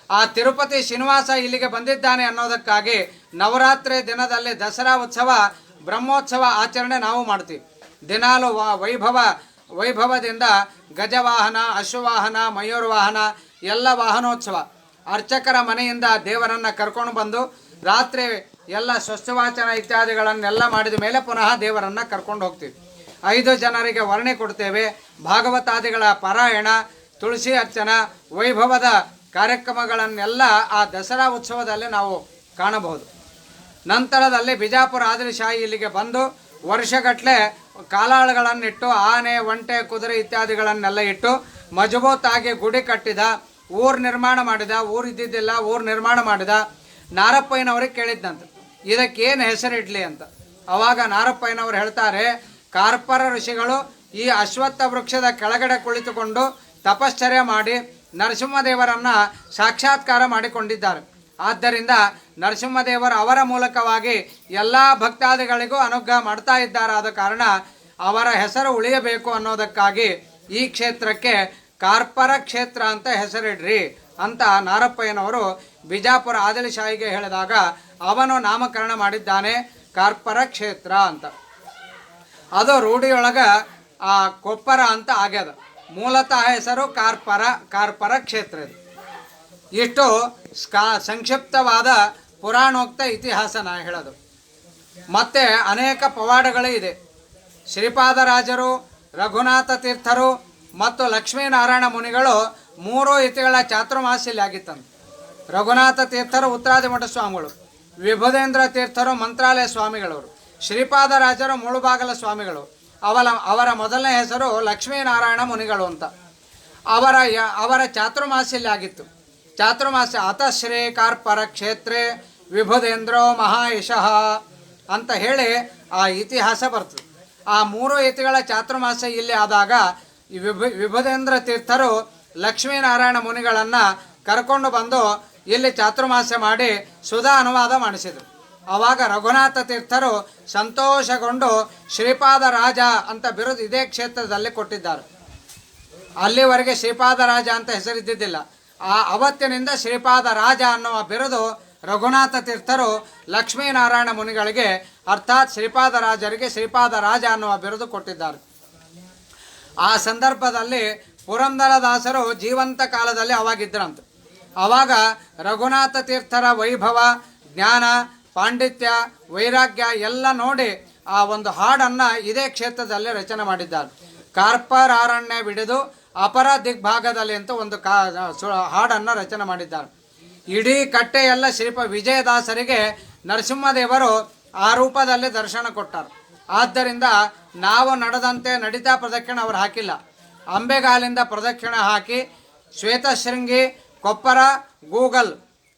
ಆ ತಿರುಪತಿ ಶ್ರೀನಿವಾಸ ಇಲ್ಲಿಗೆ ಬಂದಿದ್ದಾನೆ ಅನ್ನೋದಕ್ಕಾಗಿ ನವರಾತ್ರಿ ದಿನದಲ್ಲಿ ದಸರಾ ಉತ್ಸವ ಬ್ರಹ್ಮೋತ್ಸವ ಆಚರಣೆ ನಾವು ಮಾಡ್ತೀವಿ. ದಿನಾಲು ವೈಭವದಿಂದ ಗಜವಾಹನ, ಅಶ್ವವಾಹನ, ಮಯೂರವಾಹನ ಎಲ್ಲ ವಾಹನೋತ್ಸವ, ಅರ್ಚಕರ ಮನೆಯಿಂದ ದೇವರನ್ನು ಕರ್ಕೊಂಡು ಬಂದು ರಾತ್ರಿ ಎಲ್ಲ ಸ್ವಸ್ಥವಾಚನ ಇತ್ಯಾದಿಗಳನ್ನೆಲ್ಲ ಮಾಡಿದ ಮೇಲೆ ಪುನಃ ದೇವರನ್ನು ಕರ್ಕೊಂಡು ಹೋಗ್ತೀವಿ. 5 ಜನರಿಗೆ ವರ್ಣೆ ಕೊಡ್ತೇವೆ. ಭಾಗವತಾದಿಗಳ ಪಾರಾಯಣ, ತುಳಸಿ ಅರ್ಚನ, ವೈಭವದ ಕಾರ್ಯಕ್ರಮಗಳನ್ನೆಲ್ಲ ಆ ದಸರಾ ಉತ್ಸವದಲ್ಲಿ ನಾವು ಕಾಣಬಹುದು. ನಂತರದಲ್ಲಿ ಬಿಜಾಪುರ ಆದಿಲಶಾಹಿ ಇಲ್ಲಿಗೆ ಬಂದು ವರ್ಷಗಟ್ಟಲೆ ಕಾಲಾಳುಗಳನ್ನಿಟ್ಟು ಆನೆ, ಒಂಟೆ, ಕುದುರೆ ಇತ್ಯಾದಿಗಳನ್ನೆಲ್ಲ ಇಟ್ಟು ಮಜಬೂತಾಗಿ ಗುಡಿ ಕಟ್ಟಿದ, ಊರು ನಿರ್ಮಾಣ ಮಾಡಿದ. ಊರಿದ್ದಿದ್ದಿಲ್ಲ, ಊರು ನಿರ್ಮಾಣ ಮಾಡಿದ. ನಾರಪ್ಪಯ್ಯನವ್ರಿಗೆ ಕೇಳಿದ್ದಂತೆ ಇದಕ್ಕೇನು ಹೆಸರಿಡಲಿ ಅಂತ. ಆವಾಗ ನಾರಪ್ಪಯ್ಯನವ್ರು ಹೇಳ್ತಾರೆ, ಕಾರ್ಪರ ಋಷಿಗಳು ಈ ಅಶ್ವತ್ಥ ವೃಕ್ಷದ ಕೆಳಗಡೆ ಕುಳಿತುಕೊಂಡು ತಪಶ್ಚರ್ಯ ಮಾಡಿ ನರಸಿಂಹದೇವರನ್ನು ಸಾಕ್ಷಾತ್ಕಾರ ಮಾಡಿಕೊಂಡಿದ್ದಾರೆ. ಆದ್ದರಿಂದ ನರಸಿಂಹದೇವರು ಅವರ ಮೂಲಕವಾಗಿ ಎಲ್ಲ ಭಕ್ತಾದಿಗಳಿಗೂ ಅನುಗ್ರಹ ಮಾಡ್ತಾ ಇದ್ದಾರೆ. ಆದ ಕಾರಣ ಅವರ ಹೆಸರು ಉಳಿಯಬೇಕು ಅನ್ನೋದಕ್ಕಾಗಿ ಈ ಕ್ಷೇತ್ರಕ್ಕೆ ಕಾರ್ಪರ ಕ್ಷೇತ್ರ ಅಂತ ಹೆಸರಿಡ್ರಿ ಅಂತ ನಾರಪ್ಪಯ್ಯನವರು ಬಿಜಾಪುರ ಆದಿಲಶಾಹಿಗೆ ಹೇಳಿದಾಗ ಅವನು ನಾಮಕರಣ ಮಾಡಿದ್ದಾನೆ ಕಾರ್ಪರ ಕ್ಷೇತ್ರ ಅಂತ. ಅದು ರೂಢಿಯೊಳಗೆ ಕೊಪ್ಪರ ಅಂತ ಆಗ್ಯದ. ಮೂಲತಃ ಹೆಸರು ಕಾರ್ಪರ ಕ್ಷೇತ್ರ. ಇಷ್ಟು ಸಂಕ್ಷಿಪ್ತವಾದ ಪುರಾಣೋಕ್ತ ಇತಿಹಾಸ ನಾ ಹೇಳೋದು. ಮತ್ತೆ ಅನೇಕ ಪವಾಡಗಳು ಇದೆ. ಶ್ರೀಪಾದರಾಜರು, ರಘುನಾಥ ತೀರ್ಥರು ಮತ್ತು ಲಕ್ಷ್ಮೀನಾರಾಯಣ ಮುನಿಗಳು 3 ಯತಿಗಳ ಚಾತುರ್ಮಾಸ್ಯಲ್ಲಿ ಆಗಿತ್ತಂತೆ. ರಘುನಾಥ ತೀರ್ಥರು ಉತ್ತರಾದಿಮಠ ಸ್ವಾಮಿಗಳು, ವಿಭುಧೇಂದ್ರ ತೀರ್ಥರು ಮಂತ್ರಾಲಯ ಸ್ವಾಮಿಗಳವರು, ಶ್ರೀಪಾದರಾಜರು ಮುಳುಬಾಗಲ ಸ್ವಾಮಿಗಳು. ಅವರ ಮೊದಲನೇ ಹೆಸರು ಲಕ್ಷ್ಮೀನಾರಾಯಣ ಮುನಿಗಳು ಅಂತ. ಅವರ ಚಾತುರ್ಮಾಸ್ಯಲ್ಲಿ ಆಗಿತ್ತು. ಚಾತುರ್ಮಾಸ್ಯ ಅತಶ್ರೀ ಕಾರ್ಪರ ಕ್ಷೇತ್ರೇ ವಿಭುಧೇಂದ್ರೋ ಮಹಾಯಶಃ ಅಂತ ಹೇಳಿ ಆ ಇತಿಹಾಸ ಬರ್ತದೆ. ಆ 3 ಯತಿಗಳ ಚಾತುರ್ಮಾಸ್ಯ ಇಲ್ಲಿ ಆದಾಗ ವಿಭುಧೇಂದ್ರ ತೀರ್ಥರು ಲಕ್ಷ್ಮೀನಾರಾಯಣ ಮುನಿಗಳನ್ನು ಕರ್ಕೊಂಡು ಬಂದು ಇಲ್ಲಿ ಚಾತುರ್ಮಾಸ್ಯ ಮಾಡಿ ಸುಧಾ ಅನುವಾದ ಮಾಡಿಸಿದರು. ಆವಾಗ ರಘುನಾಥ ತೀರ್ಥರು ಸಂತೋಷಗೊಂಡು ಶ್ರೀಪಾದ ರಾಜ ಅಂತ ಬಿರುದು ಇದೇ ಕ್ಷೇತ್ರದಲ್ಲಿ ಕೊಟ್ಟಿದ್ದಾರೆ. ಅಲ್ಲಿವರೆಗೆ ಶ್ರೀಪಾದ ರಾಜ ಅಂತ ಹೆಸರಿದ್ದಿದ್ದಿಲ್ಲ. ಅವತ್ತಿನಿಂದ ಶ್ರೀಪಾದ ರಾಜ ಅನ್ನುವ ಬಿರುದು ರಘುನಾಥ ತೀರ್ಥರು ಲಕ್ಷ್ಮೀನಾರಾಯಣ ಮುನಿಗಳಿಗೆ, ಅರ್ಥಾತ್ ಶ್ರೀಪಾದ ರಾಜರಿಗೆ ಶ್ರೀಪಾದ ರಾಜ ಅನ್ನುವ ಬಿರುದು ಕೊಟ್ಟಿದ್ದಾರೆ. ಆ ಸಂದರ್ಭದಲ್ಲಿ ಪುರಂದರದಾಸರು ಜೀವಂತ ಕಾಲದಲ್ಲಿ ಅವಾಗಿದ್ದರಂತೆ. ಆವಾಗ ರಘುನಾಥ ತೀರ್ಥರ ವೈಭವ, ಜ್ಞಾನ, ಪಾಂಡಿತ್ಯ, ವೈರಾಗ್ಯ ಎಲ್ಲ ನೋಡಿ ಆ ಒಂದು ಹಾಡನ್ನು ಇದೇ ಕ್ಷೇತ್ರದಲ್ಲಿ ರಚನೆ ಮಾಡಿದ್ದಾರೆ. ಕಾರ್ಪರಾರಣ್ಯ ಬಿಡಿದು ಅಪರ ದಿಗ್ಭಾಗದಲ್ಲಿ ಅಂತ ಒಂದು ಹಾಡನ್ನು ರಚನೆ ಮಾಡಿದ್ದಾರೆ. ಇಡೀ ಕಟ್ಟೆಯೆಲ್ಲ ಶ್ರೀಪ ವಿಜಯದಾಸರಿಗೆ ನರಸಿಂಹದೇವರು ಆ ರೂಪದಲ್ಲಿ ದರ್ಶನ ಕೊಟ್ಟರು. ಆದ್ದರಿಂದ ನಾವು ನಡೆದಂತೆ ನಡಿತಾ ಪ್ರದಕ್ಷಿಣೆ ಅವರು ಹಾಕಿಲ್ಲ. ಅಂಬೆಗಾಲಿಂದ ಪ್ರದಕ್ಷಿಣೆ ಹಾಕಿ ಶ್ವೇತಶೃಂಗಿ, ಕೊಪ್ಪರ, ಗೂಗಲ್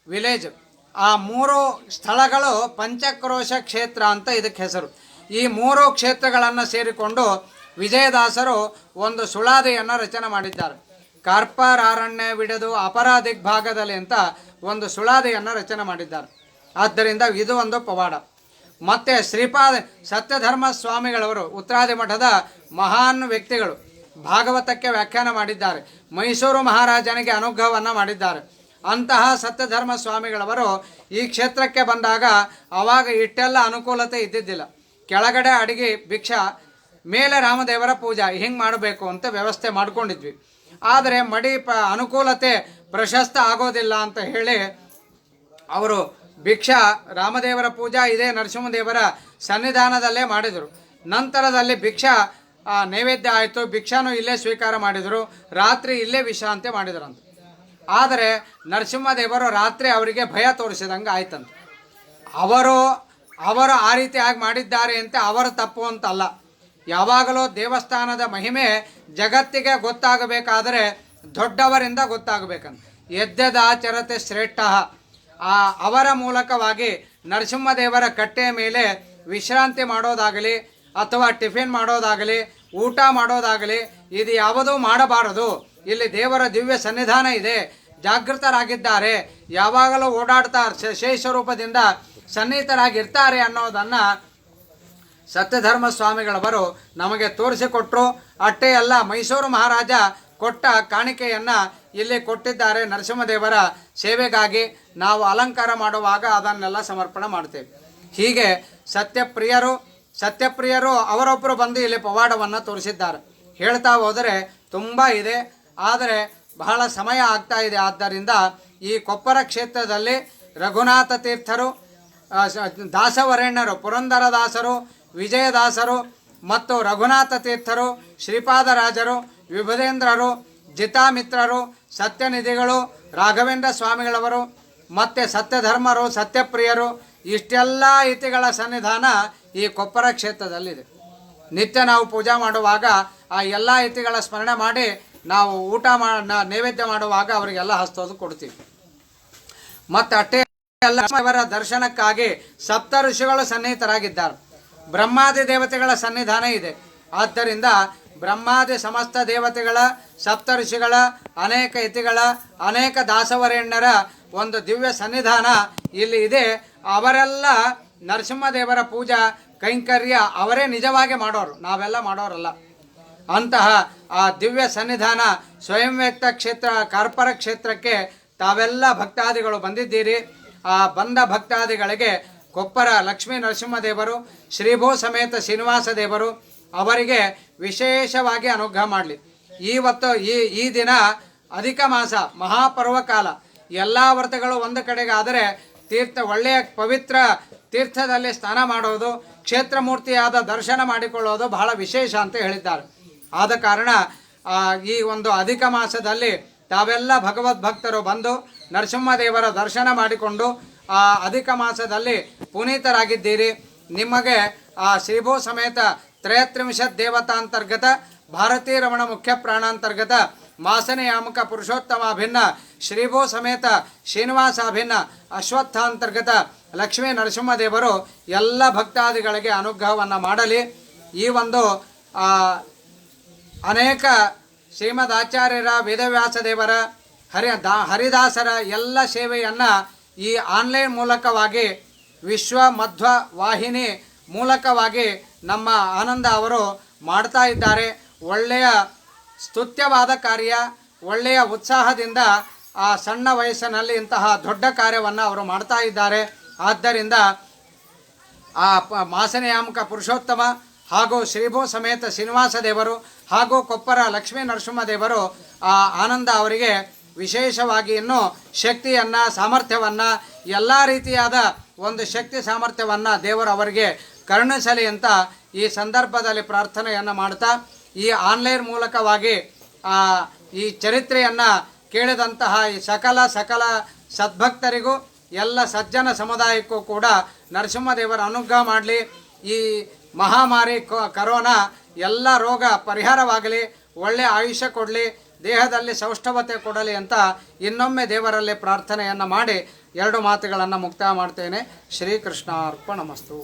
ವಿಲೇಜ್ ಆ 3 ಸ್ಥಳಗಳು ಪಂಚಕ್ರೋಶ ಕ್ಷೇತ್ರ ಅಂತ ಇದಕ್ಕೆ ಹೆಸರು. ಈ 3 ಕ್ಷೇತ್ರಗಳನ್ನು ಸೇರಿಕೊಂಡು ವಿಜಯದಾಸರು ಒಂದು ಸುಳಾದಿಯನ್ನು ರಚನೆ ಮಾಡಿದ್ದಾರೆ. ಕಾರ್ಪರಾರಣ್ಯ ಬಿಡದು ಅಪರ ದಿಗ್ಭಾಗದಲ್ಲಿ ಅಂತ ಒಂದು ಸುಳಾದಿಯನ್ನು ರಚನೆ ಮಾಡಿದ್ದಾರೆ. ಆದ್ದರಿಂದ ಇದು ಒಂದು ಪವಾಡ. ಮತ್ತು ಶ್ರೀಪಾದ ಸತ್ಯಧರ್ಮ ಸ್ವಾಮಿಗಳವರು ಉತ್ತರಾದಿ ಮಠದ ಮಹಾನ್ ವ್ಯಕ್ತಿಗಳು, ಭಾಗವತಕ್ಕೆ ವ್ಯಾಖ್ಯಾನ ಮಾಡಿದ್ದಾರೆ. ಮೈಸೂರು ಮಹಾರಾಜನಿಗೆ ಅನುಗ್ರಹವನ್ನು ಮಾಡಿದ್ದಾರೆ. ಅಂತಹ ಸತ್ಯಧರ್ಮ ಸ್ವಾಮಿಗಳವರು ಈ ಕ್ಷೇತ್ರಕ್ಕೆ ಬಂದಾಗ ಆವಾಗ ಇಷ್ಟೆಲ್ಲ ಅನುಕೂಲತೆ ಇದ್ದಿದ್ದಿಲ್ಲ. ಕೆಳಗಡೆ ಅಡಿಗೆ ಭಿಕ್ಷಾ, ಮೇಲೆ ರಾಮದೇವರ ಪೂಜಾ, ಹಿಂಗೆ ಮಾಡಬೇಕು ಅಂತ ವ್ಯವಸ್ಥೆ ಮಾಡ್ಕೊಂಡಿದ್ವಿ. ಆದರೆ ಅನುಕೂಲತೆ ಪ್ರಶಸ್ತ ಆಗೋದಿಲ್ಲ ಅಂತ ಹೇಳಿ ಅವರು ಭಿಕ್ಷಾ, ರಾಮದೇವರ ಪೂಜಾ ಇದೇ ನರಸಿಂಹದೇವರ ಸನ್ನಿಧಾನದಲ್ಲೇ ಮಾಡಿದರು. ನಂತರದಲ್ಲಿ ಭಿಕ್ಷಾ ನೈವೇದ್ಯ ಆಯಿತು, ಭಿಕ್ಷಾನು ಇಲ್ಲೇ ಸ್ವೀಕಾರ ಮಾಡಿದರು, ರಾತ್ರಿ ಇಲ್ಲೇ ವಿಶ್ರಾಂತಿ ಮಾಡಿದರಂತೆ. ಆದರೆ ನರಸಿಂಹದೇವರು ರಾತ್ರಿ ಅವರಿಗೆ ಭಯ ತೋರಿಸಿದಂಗೆ ಆಯ್ತಂತೆ. ಅವರು ಆ ರೀತಿಯಾಗಿ ಮಾಡಿದ್ದಾರೆ ಅಂತ ಅವರ ತಪ್ಪು ಅಂತಲ್ಲ. ಯಾವಾಗಲೂ ದೇವಸ್ಥಾನದ ಮಹಿಮೆ ಜಗತ್ತಿಗೆ ಗೊತ್ತಾಗಬೇಕಾದರೆ ದೊಡ್ಡವರಿಂದ ಗೊತ್ತಾಗಬೇಕಂತ. ಯದ್ಯದಾಚರತೆ ಶ್ರೇಷ್ಠ. ಅವರ ಮೂಲಕವಾಗಿ ನರಸಿಂಹದೇವರ ಕಟ್ಟೆಯ ಮೇಲೆ ವಿಶ್ರಾಂತಿ ಮಾಡೋದಾಗಲಿ ಅಥವಾ ಟಿಫಿನ್ ಮಾಡೋದಾಗಲಿ ಊಟ ಮಾಡೋದಾಗಲಿ ಇದು ಯಾವುದೂ ಮಾಡಬಾರದು. ಇಲ್ಲಿ ದೇವರ ದಿವ್ಯ ಸನ್ನಿಧಾನ ಇದೆ, ಜಾಗೃತರಾಗಿದ್ದಾರೆ, ಯಾವಾಗಲೂ ಓಡಾಡ್ತಾ ಶೇಷ ರೂಪದಿಂದ ಸನ್ನಿಹಿತರಾಗಿರ್ತಾರೆ ಅನ್ನೋದನ್ನು ಸತ್ಯಧರ್ಮ ಸ್ವಾಮಿಗಳವರು ನಮಗೆ ತೋರಿಸಿಕೊಟ್ರು. ಅಷ್ಟೇ ಅಲ್ಲ, ಮೈಸೂರು ಮಹಾರಾಜ ಕೊಟ್ಟ ಕಾಣಿಕೆಯನ್ನು ಇಲ್ಲಿ ಕೊಟ್ಟಿದ್ದಾರೆ. ನರಸಿಂಹದೇವರ ಸೇವೆಗಾಗಿ ನಾವು ಅಲಂಕಾರ ಮಾಡುವಾಗ ಅದನ್ನೆಲ್ಲ ಸಮರ್ಪಣೆ ಮಾಡ್ತೇವೆ. ಹೀಗೆ ಸತ್ಯಪ್ರಿಯರು ಅವರೊಬ್ಬರು ಬಂದು ಇಲ್ಲಿ ಪವಾಡವನ್ನು ತೋರಿಸಿದ್ದಾರೆ. ಹೇಳ್ತಾ ಹೋದರೆ ತುಂಬ ಇದೆ, ಆದರೆ ಬಹಳ ಸಮಯ ಆಗ್ತಾ ಇದೆ. ಆದ್ದರಿಂದ ಈ ಕೊಪ್ಪರ ಕ್ಷೇತ್ರದಲ್ಲಿ ರಘುನಾಥ ತೀರ್ಥರು, ದಾಸವರೇಣ್ಯರು, ಪುರಂದರದಾಸರು, ವಿಜಯದಾಸರು ಮತ್ತು ರಘುನಾಥ ತೀರ್ಥರು, ಶ್ರೀಪಾದರಾಜರು, ವಿಭುಧೇಂದ್ರರು, ಜಿತಾಮಿತ್ರರು, ಸತ್ಯನಿಧಿಗಳು, ರಾಘವೇಂದ್ರ ಸ್ವಾಮಿಗಳವರು ಮತ್ತು ಸತ್ಯಧರ್ಮರು, ಸತ್ಯಪ್ರಿಯರು, ಇಷ್ಟೆಲ್ಲ ಇತಿಗಳ ಸನ್ನಿಧಾನ ಈ ಕೊಪ್ಪರ ಕ್ಷೇತ್ರದಲ್ಲಿದೆ. ನಿತ್ಯ ನಾವು ಪೂಜೆ ಮಾಡುವಾಗ ಆ ಎಲ್ಲ ಇತಿಗಳ ಸ್ಮರಣೆ ಮಾಡಿ ನಾವು ಊಟ ನೈವೇದ್ಯ ಮಾಡುವಾಗ ಅವರಿಗೆಲ್ಲ ಹಸ್ತೋದು ಕೊಡ್ತೀವಿ. ಮತ್ತು ಅಷ್ಟೇ ಎಲ್ಲ ಅವರ ದರ್ಶನಕ್ಕಾಗಿ ಸಪ್ತ ಋಷಿಗಳು ಸನ್ನಿಹಿತರಾಗಿದ್ದಾರೆ. ಬ್ರಹ್ಮಾದಿ ದೇವತೆಗಳ ಸನ್ನಿಧಾನ ಇದೆ. ಆದ್ದರಿಂದ ಬ್ರಹ್ಮಾದಿ ಸಮಸ್ತ ದೇವತೆಗಳ, ಸಪ್ತ ಋಷಿಗಳ, ಅನೇಕ ಇತಿಗಳ, ಅನೇಕ ದಾಸವರೇಣ್ಯರ ಒಂದು ದಿವ್ಯ ಸನ್ನಿಧಾನ ಇಲ್ಲಿ ಇದೆ. ಅವರೆಲ್ಲ ನರಸಿಂಹದೇವರ ಪೂಜಾ ಕೈಂಕರ್ಯ ಅವರೇ ನಿಜವಾಗಿ ಮಾಡೋರು, ನಾವೆಲ್ಲ ಮಾಡೋರಲ್ಲ. ಅಂತಹ ಆ ದಿವ್ಯ ಸನ್ನಿಧಾನ ಸ್ವಯಂ ವ್ಯಕ್ತ ಕ್ಷೇತ್ರ ಕಾರ್ಪರ ಕ್ಷೇತ್ರಕ್ಕೆ ತಾವೆಲ್ಲ ಭಕ್ತಾದಿಗಳು ಬಂದಿದ್ದೀರಿ. ಆ ಬಂದ ಭಕ್ತಾದಿಗಳಿಗೆ ಕೊಪ್ಪರ ಲಕ್ಷ್ಮೀ ನರಸಿಂಹದೇವರು, ಶ್ರೀಭೂ ಸಮೇತ ಶ್ರೀನಿವಾಸ ದೇವರು ಅವರಿಗೆ ವಿಶೇಷವಾಗಿ ಅನುಗ್ರಹ ಮಾಡಲಿ. ಈ ದಿನ ಅಧಿಕ ಮಾಸ ಮಹಾಪರ್ವಕಾಲ, ಎಲ್ಲ ವ್ರತಗಳು ಒಂದು ಕಡೆಗಾದರೆ ಒಳ್ಳೆಯ ಪವಿತ್ರ ತೀರ್ಥದಲ್ಲಿ ಸ್ನಾನ ಮಾಡೋದು, ಕ್ಷೇತ್ರ ಮೂರ್ತಿಯಾದ ದರ್ಶನ ಮಾಡಿಕೊಳ್ಳೋದು ಬಹಳ ವಿಶೇಷ ಅಂತ ಹೇಳಿದ್ದಾರೆ. ಆದ ಕಾರಣ ಈ ಒಂದು ಅಧಿಕ ಮಾಸದಲ್ಲಿ ತಾವೆಲ್ಲ ಭಗವದ್ಭಕ್ತರು ಬಂದು ನರಸಿಂಹದೇವರ ದರ್ಶನ ಮಾಡಿಕೊಂಡು ಆ ಅಧಿಕ ಮಾಸದಲ್ಲಿ ಪುನೀತರಾಗಿದ್ದೀರಿ. ನಿಮಗೆ ಆ ಶ್ರೀಭೂ ಸಮೇತ ತ್ರಯತ್ರಿಂಶತ್ ದೇವತಾಂತರ್ಗತ ಭಾರತೀ ರಮಣ ಮುಖ್ಯ ಪ್ರಾಣಾಂತರ್ಗತ ಮಾಸನಯಾಮಕ ಪುರುಷೋತ್ತಮಾಭಿನ್ನ ಶ್ರೀಭೂ ಸಮೇತ ಶ್ರೀನಿವಾಸಾಭಿನ್ನ ಅಶ್ವತ್ಥಾಂತರ್ಗತ ಲಕ್ಷ್ಮೀ ನರಸಿಂಹದೇವರು ಎಲ್ಲ ಭಕ್ತಾದಿಗಳಿಗೆ ಅನುಗ್ರಹವನ್ನು ಮಾಡಲಿ. ಈ ಒಂದು ಅನೇಕ ಶ್ರೀಮದ್ ಆಚಾರ್ಯರ, ವೇದವ್ಯಾಸ ದೇವರ, ಹರಿದಾಸರ ಎಲ್ಲ ಸೇವೆಯನ್ನು ಈ ಆನ್ಲೈನ್ ಮೂಲಕವಾಗಿ ವಿಶ್ವ ಮಧ್ವ ವಾಹಿನಿ ಮೂಲಕವಾಗಿ ನಮ್ಮ ಆನಂದ ಅವರು ಮಾಡ್ತಾ ಇದ್ದಾರೆ. ಒಳ್ಳೆಯ ಸ್ತುತ್ಯವಾದ ಕಾರ್ಯ, ಒಳ್ಳೆಯ ಉತ್ಸಾಹದಿಂದ ಆ ಸಣ್ಣ ವಯಸ್ಸಿನಲ್ಲಿ ಇಂತಹ ದೊಡ್ಡ ಕಾರ್ಯವನ್ನು ಅವರು ಮಾಡ್ತಾ ಇದ್ದಾರೆ. ಆದ್ದರಿಂದ ಆ ಮಾಸನಯಾಮಕ ಪುರುಷೋತ್ತಮ ಹಾಗೂ ಶ್ರೀಭೂ ಸಮೇತ ಶ್ರೀನಿವಾಸ ದೇವರು ಹಾಗೂ ಕೊಪ್ಪರ ಲಕ್ಷ್ಮೀ ನರಸಿಂಹದೇವರು ಆ ಆನಂದ ಅವರಿಗೆ ವಿಶೇಷವಾಗಿ ಇನ್ನೂ ಶಕ್ತಿಯನ್ನು, ಸಾಮರ್ಥ್ಯವನ್ನು, ಎಲ್ಲ ರೀತಿಯಾದ ಒಂದು ಶಕ್ತಿ ಸಾಮರ್ಥ್ಯವನ್ನು ದೇವರು ಅವರಿಗೆ ಕರುಣಿಸಲಿ ಅಂತ ಈ ಸಂದರ್ಭದಲ್ಲಿ ಪ್ರಾರ್ಥನೆಯನ್ನು ಮಾಡ್ತಾ, ಈ ಆನ್ಲೈನ್ ಮೂಲಕವಾಗಿ ಈ ಚರಿತ್ರೆಯನ್ನು ಕೇಳಿದಂತಹ ಈ ಸಕಲ ಸದ್ಭಕ್ತರಿಗೂ ಎಲ್ಲ ಸಜ್ಜನ ಸಮುದಾಯಕ್ಕೂ ಕೂಡ ನರಸಿಂಹದೇವರ ಅನುಗ್ರಹ ಮಾಡಲಿ. ಈ ಮಹಾಮಾರಿ ಕರೋನಾ ಎಲ್ಲ ರೋಗ ಪರಿಹಾರವಾಗಲಿ, ಒಳ್ಳೆಯ ಆಯುಷ್ಯ ಕೊಡಲಿ, ದೇಹದಲ್ಲಿ ಸೌಷ್ಠವತೆ ಕೊಡಲಿ ಅಂತ ಇನ್ನೊಮ್ಮೆ ದೇವರಲ್ಲಿ ಪ್ರಾರ್ಥನೆಯನ್ನು ಮಾಡಿ ಎರಡು ಮಾತುಗಳನ್ನು ಮುಕ್ತಾಯ ಮಾಡ್ತೇನೆ. ಶ್ರೀಕೃಷ್ಣಾರ್ಪಣಮಸ್ತು.